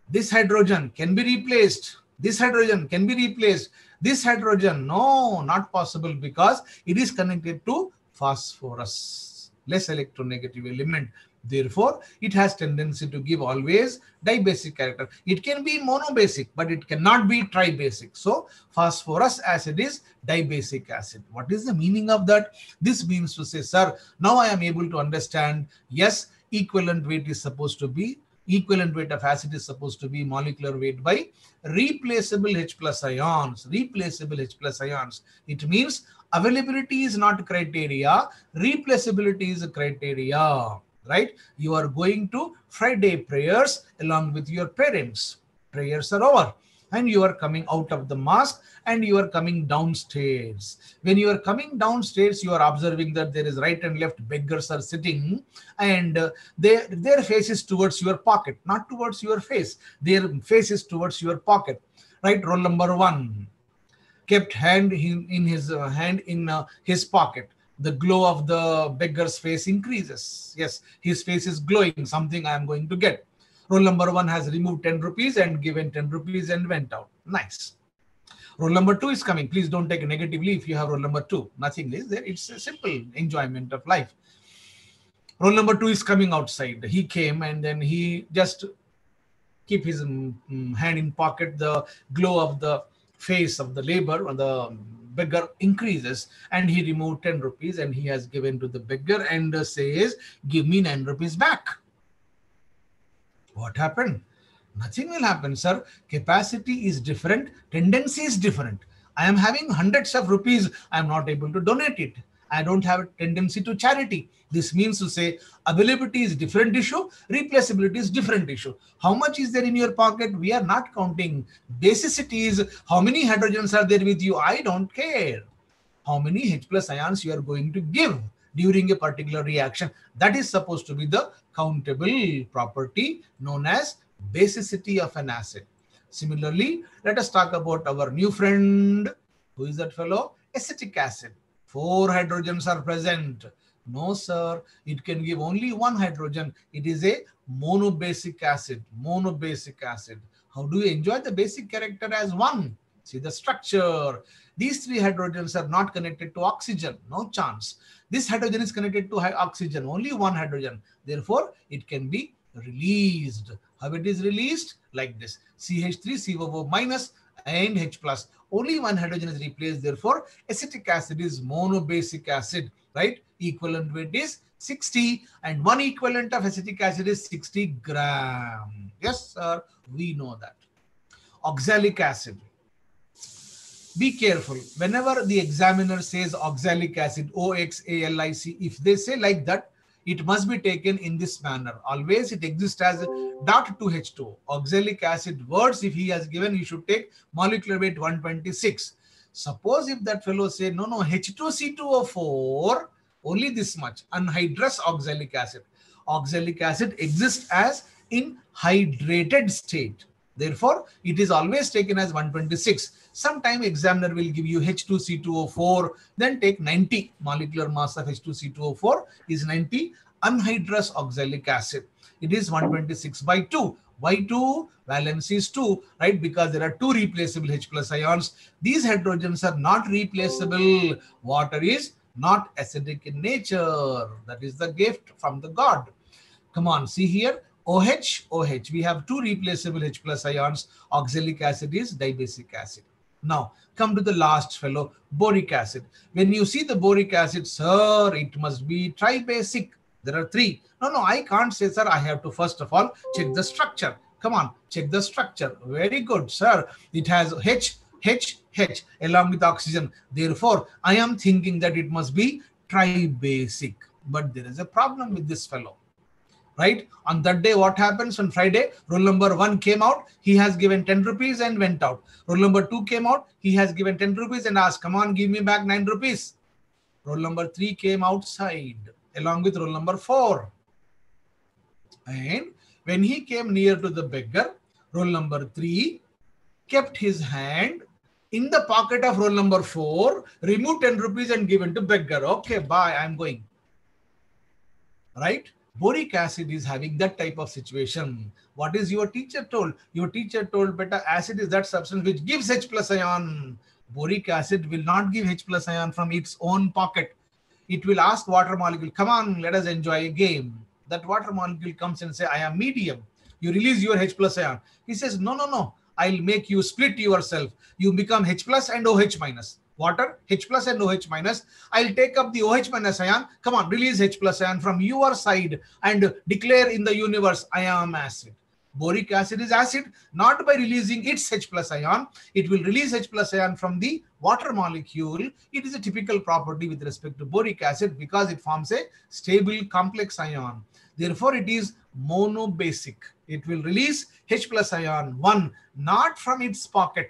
This hydrogen can be replaced. This hydrogen can be replaced. This hydrogen, no, not possible because it is connected to phosphorus, less electronegative element. Therefore, it has tendency to give always dibasic character. It can be monobasic, but it cannot be tribasic. So, phosphorus acid is dibasic acid. What is the meaning of that? This means to say, sir, now I am able to understand, yes, equivalent weight is supposed to be Equivalent weight of acid is supposed to be molecular weight by replaceable H plus ions. Replaceable H plus ions. It means availability is not criteria, replaceability is a criteria, right? You are going to Friday prayers along with your parents. Prayers are over and you are coming out of the mosque and you are coming downstairs. When you are coming downstairs, you are observing that there is right and left beggars are sitting, and their face is towards your pocket, not towards your face. Their face is towards your pocket, right? Roll number 1 kept hand in his pocket. The glow of the beggar's face increases. Yes, his face is glowing. Something I am going to get. Roll number 1 has removed 10 rupees and given 10 rupees and went out. Nice. Roll number 2 is coming. Please don't take it negatively if you have roll number 2. Nothing is there. It's a simple enjoyment of life. Roll number 2 is coming outside. He came and then he just keep his hand in pocket. The glow of the face of the labor or the beggar increases, and he removed 10 rupees and he has given to the beggar and says, give me 9 rupees back. What happened? Nothing will happen, sir. Capacity is different. Tendency is different. I am having hundreds of rupees. I am not able to donate it. I don't have a tendency to charity. This means to say availability is different issue. Replaceability is different issue. How much is there in your pocket? We are not counting. Basicity is how many hydrogens are there with you. I don't care. How many H plus ions you are going to give during a particular reaction. That is supposed to be the countable property known as basicity of an acid. Similarly, let us talk about our new friend. Who is that fellow? Acetic acid. 4 hydrogens are present. No, sir. It can give only 1 hydrogen. It is a monobasic acid. Monobasic acid. How do you enjoy the basic character as 1? See the structure. These 3 hydrogens are not connected to oxygen. No chance. This hydrogen is connected to oxygen. Only 1 hydrogen. Therefore, it can be released. How it is released? Like this. CH3, COO minus and H plus. Only 1 hydrogen is replaced. Therefore, acetic acid is monobasic acid, right? Equivalent weight is 60 and 1 equivalent of acetic acid is 60 gram. Yes, sir. We know that. Oxalic acid. Be careful. Whenever the examiner says oxalic acid, OXALIC, if they say like that, it must be taken in this manner. Always it exists as dot 2H2. Oxalic acid words, if he has given, you should take molecular weight 126. Suppose if that fellow say, no, H2C2O4, only this much, anhydrous oxalic acid. Oxalic acid exists as in hydrated state. Therefore, it is always taken as 126. Sometime examiner will give you H2C2O4, then take 90. Molecular mass of H2C2O4 is 90. Anhydrous oxalic acid. It is 126 by 2. Why 2? Valency is 2, right? Because there are 2 replaceable H plus ions. These hydrogens are not replaceable. Water is not acidic in nature. That is the gift from the God. Come on, see here. OH, OH. We have 2 replaceable H plus ions. Oxalic acid is dibasic acid. Now, come to the last fellow, boric acid. When you see the boric acid, sir, it must be tribasic. There are 3. No, I can't say, sir. I have to first of all check the structure. Come on, check the structure. Very good, sir. It has H along with oxygen. Therefore, I am thinking that it must be tribasic. But there is a problem with this fellow. Right? On that day, what happens on Friday? Roll number 1 came out. He has given 10 rupees and went out. Roll number 2 came out. He has given 10 rupees and asked, come on, give me back 9 rupees. Roll number 3 came outside along with roll number 4. And when he came near to the beggar, roll number 3 kept his hand in the pocket of roll number 4, removed 10 rupees and given to beggar. Okay, bye, I'm going. Right? Boric acid is having that type of situation. What is your teacher told? Your teacher told, beta, acid is that substance which gives H plus ion. Boric acid will not give H plus ion from its own pocket. It will ask water molecule, come on, let us enjoy a game. That water molecule comes and say, I am medium. You release your H plus ion. He says, no, I'll make you split yourself. You become H plus and OH minus. water, H plus and OH minus. I'll take up the OH minus ion. Come on, release H plus ion from your side and declare in the universe, I am acid. Boric acid is acid not by releasing its H plus ion. It will release H plus ion from the water molecule. It is a typical property with respect to boric acid because it forms a stable complex ion. Therefore, it is monobasic. It will release H plus ion 1, not from its pocket,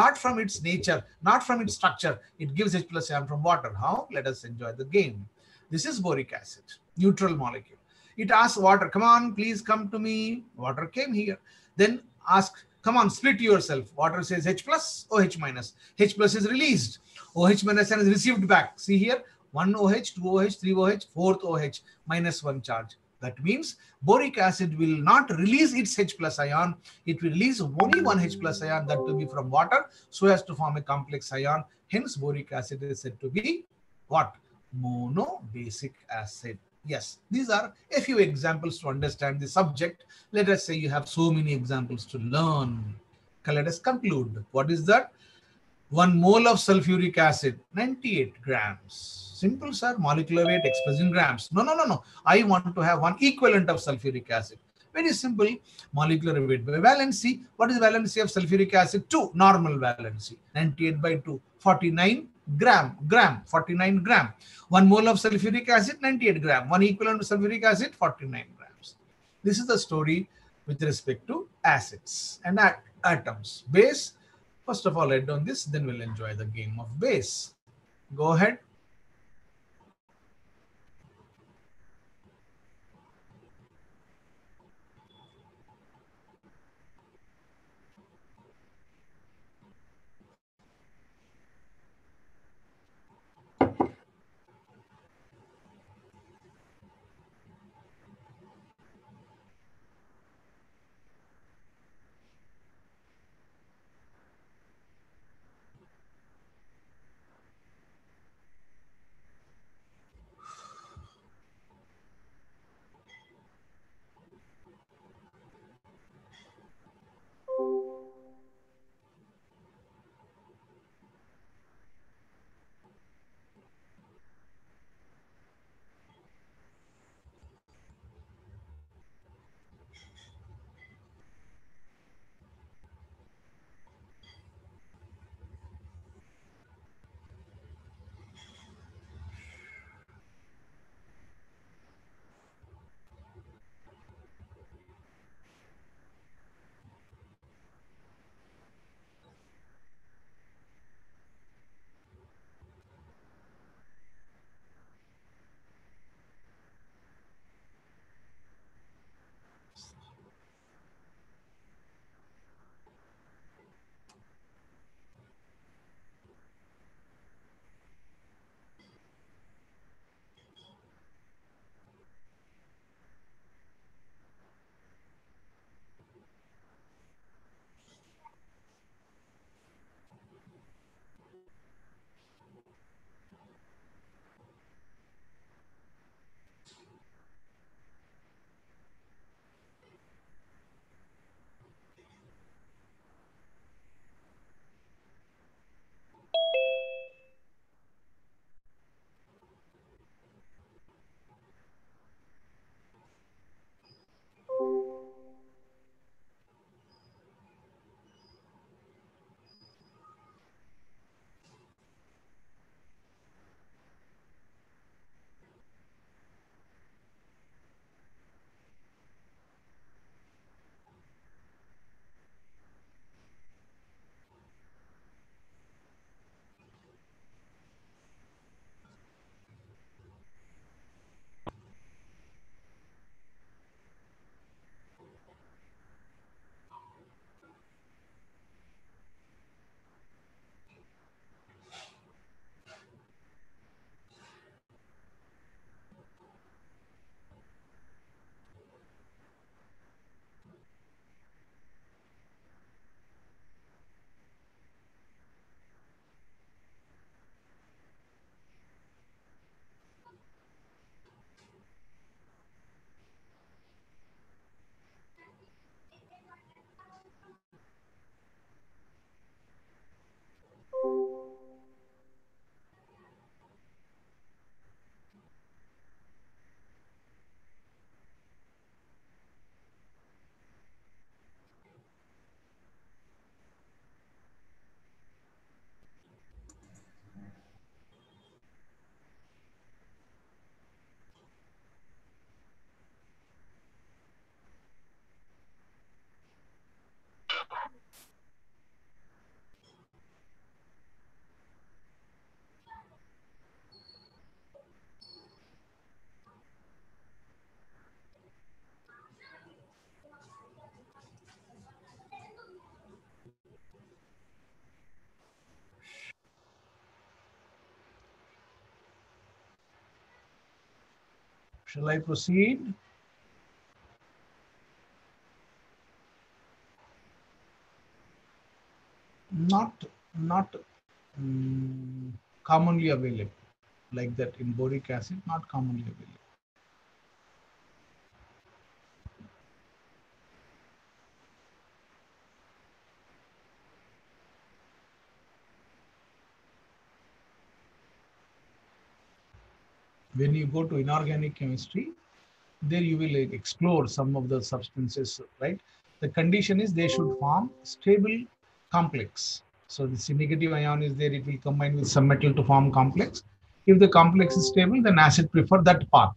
not from its nature, not from its structure. It gives H plus ion from water. How? Let us enjoy the game. This is boric acid, neutral molecule. It asks water, come on, please come to me. Water came here. Then ask, come on, split yourself. Water says H plus, OH minus. H plus is released. OH minus is received back. See here, 1 OH, 2 OH, 3 OH, 4th OH, minus 1 charge. That means boric acid will not release its H plus ion. It will release only one H plus ion, that will be from water, so as to form a complex ion. Hence, boric acid is said to be what? Monobasic acid. Yes, these are a few examples to understand the subject. Let us say you have so many examples to learn. Let us conclude. What is that? 1 mole of sulfuric acid, 98 grams. Simple, sir. Molecular weight expressed in grams. No. I want to have one equivalent of sulfuric acid. Very simple. Molecular weight by valency. What is valency of sulfuric acid? 2. Normal valency. 98 by 2. 49 gram. 49 gram. 1 mole of sulfuric acid, 98 gram. One equivalent of sulfuric acid, 49 grams. This is the story with respect to acids and atoms. Base. First of all, write down this, then we'll enjoy the game of base. Go ahead. Shall I proceed? Not commonly available like that in boric acid, not commonly available. When you go to inorganic chemistry, there you will explore some of the substances, right? The condition is they should form stable complex. So this negative ion is there, it will combine with some metal to form complex. If the complex is stable, then acid prefer that path.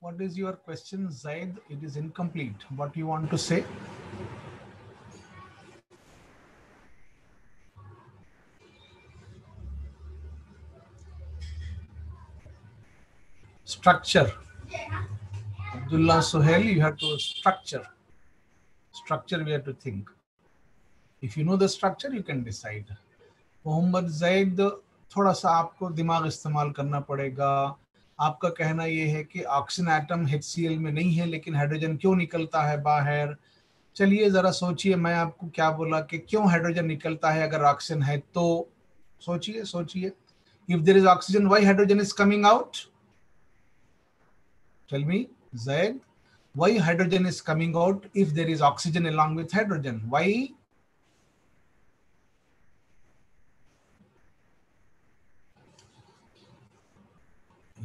What is your question, Zaid? It is incomplete. What you want to say? Structure. Abdullah Sohail, you have to structure. Structure we have to think. If you know the structure, you can decide. Mohammad Zaid, थोड़ा सा आपको दिमाग इस्तेमाल करना पड़ेगा. आपका कहना यह है कि ऑक्सीजन एटम HCl में नहीं है, लेकिन हाइड्रोजन क्यों निकलता है बाहर. चलिए जरा सोचिए, मैं आपको क्या बोला कि क्यों हाइड्रोजन निकलता है अगर ऑक्सीजन है तो. सोचिए सोचिए. If there is oxygen, why hydrogen is coming out? Tell me, Zaid, why hydrogen is coming out if there is oxygen along with hydrogen? Why?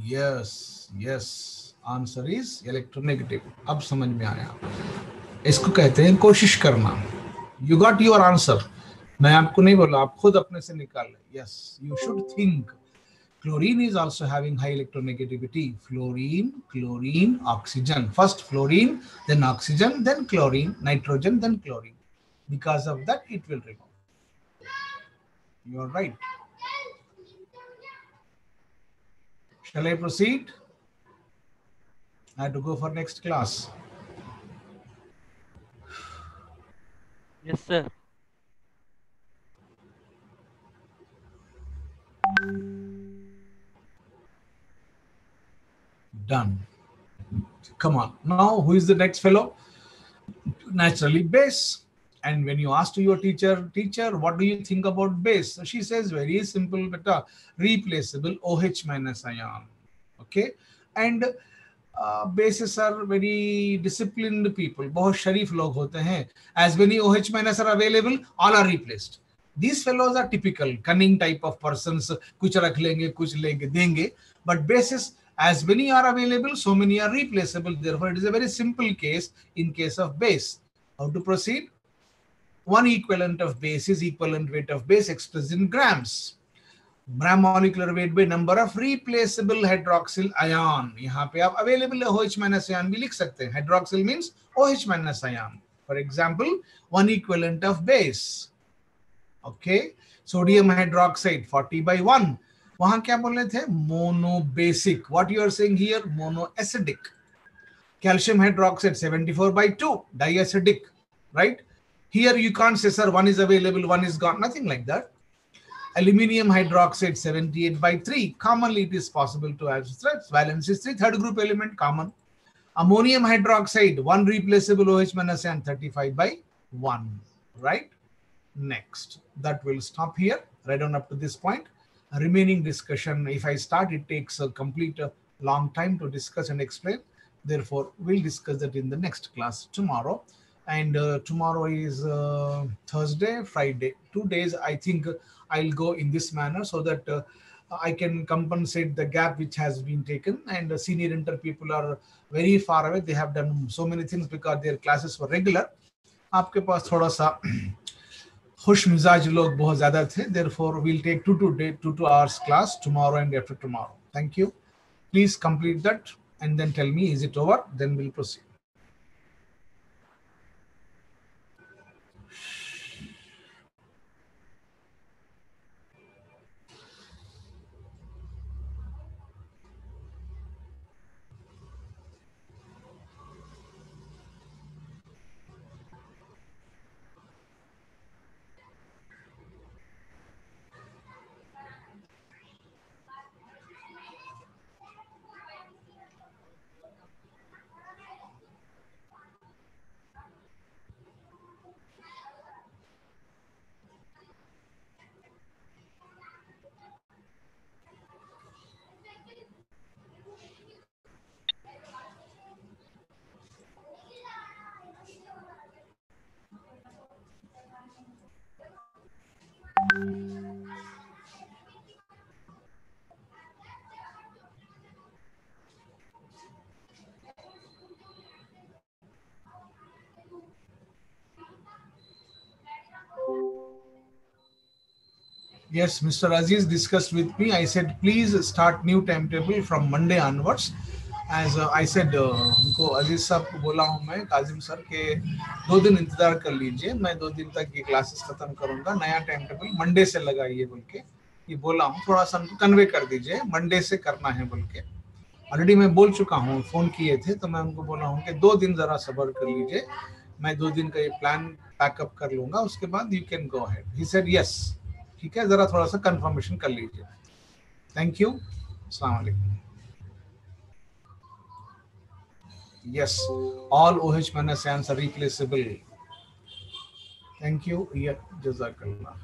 Yes, yes. Answer is electronegative. अब समझ में आया. इसको कहते हैं कोशिश करना. You got your answer. मैं आपको नहीं बोला, आप खुद अपने से निकाल लें. Yes, you should think. Chlorine is also having high electronegativity. Fluorine, chlorine, oxygen. First fluorine, then oxygen, then chlorine, nitrogen, then chlorine. Because of that, it will remove. You are right. Shall I proceed? I have to go for next class. Yes, sir. Done. Come on. Now, who is the next fellow? Naturally, base. And when you ask to your teacher, what do you think about base? So she says, very simple, beta, replaceable OH minus ion. Okay. And bases are very disciplined people. बहुत शरीफ लोग होते हैं. As many OH minus are available, all are replaced. These fellows are typical, cunning type of persons. कुछ रख लेंगे, कुछ लेंगे, देंगे. But bases, as many are available, so many are replaceable. Therefore, it is a very simple case in case of base. How to proceed? One equivalent of base is equivalent weight of base expressed in grams. Gram molecular weight by number of replaceable hydroxyl ion. यहाँ पे आप available OH minus ion भी लिख सकते हैं. Hydroxyl means OH minus ion. For example, one equivalent of base. Okay, sodium hydroxide 40 by 1. वहां क्या बोल रहे थे? Monobasic. What you are saying here? Monoacidic. Calcium hydroxide 74 by 2. Diacidic. Right? Here you can't say, sir, one is available, one is gone. Nothing like that. Aluminium hydroxide 78 by 3. Commonly it is possible to have threats. Valence is 3. Third group element common. Ammonium hydroxide, one replaceable OH minus ion 35 by 1. Right? Next. That will stop here. Right on up to this point. Remaining discussion, if I start, it takes a complete long time to discuss and explain. Therefore, we'll discuss that in the next class tomorrow. And tomorrow is Thursday, Friday. 2 days, I think I'll go in this manner so that I can compensate the gap which has been taken. And the senior inter people are very far away. They have done so many things because their classes were regular. आपके पास थोड़ा सा खुश मिजाज लोग बहुत ज्यादा थे, therefore we'll take 2 hours class tomorrow and after tomorrow. Thank you. Please complete that and then tell me, is it over? Then we'll proceed. Yes, Mr. Aziz discussed with me. I said, please start new timetable from Monday onwards. As I said, उनको अजीज साहब को बोला हूँ मैं, Kazim sir के 2 दिन इंतजार कर लीजिए, मैं 2 दिन तक ये क्लासेस खत्म करूंगा, नया टाइम टेबल मंडे से लगाइए बोल के ये बोला हूँ. थोड़ा सा उनको कन्वे कर दीजिए, मंडे से करना है बोल के. ऑलरेडी मैं बोल चुका हूँ, फोन किए थे तो मैं उनको बोला हूँ कि 2 दिन जरा सब्र कर लीजिए, मैं 2 दिन का ये प्लान पैकअप कर लूंगा, उसके बाद you can go ahead. He said yes, ठीक है, जरा थोड़ा सा कंफर्मेशन कर लीजिए. Thank you. अस्सलाम वालेकुम. Yes, all OH minus ants are replaceable. Thank you. Yeah, Jazakallah.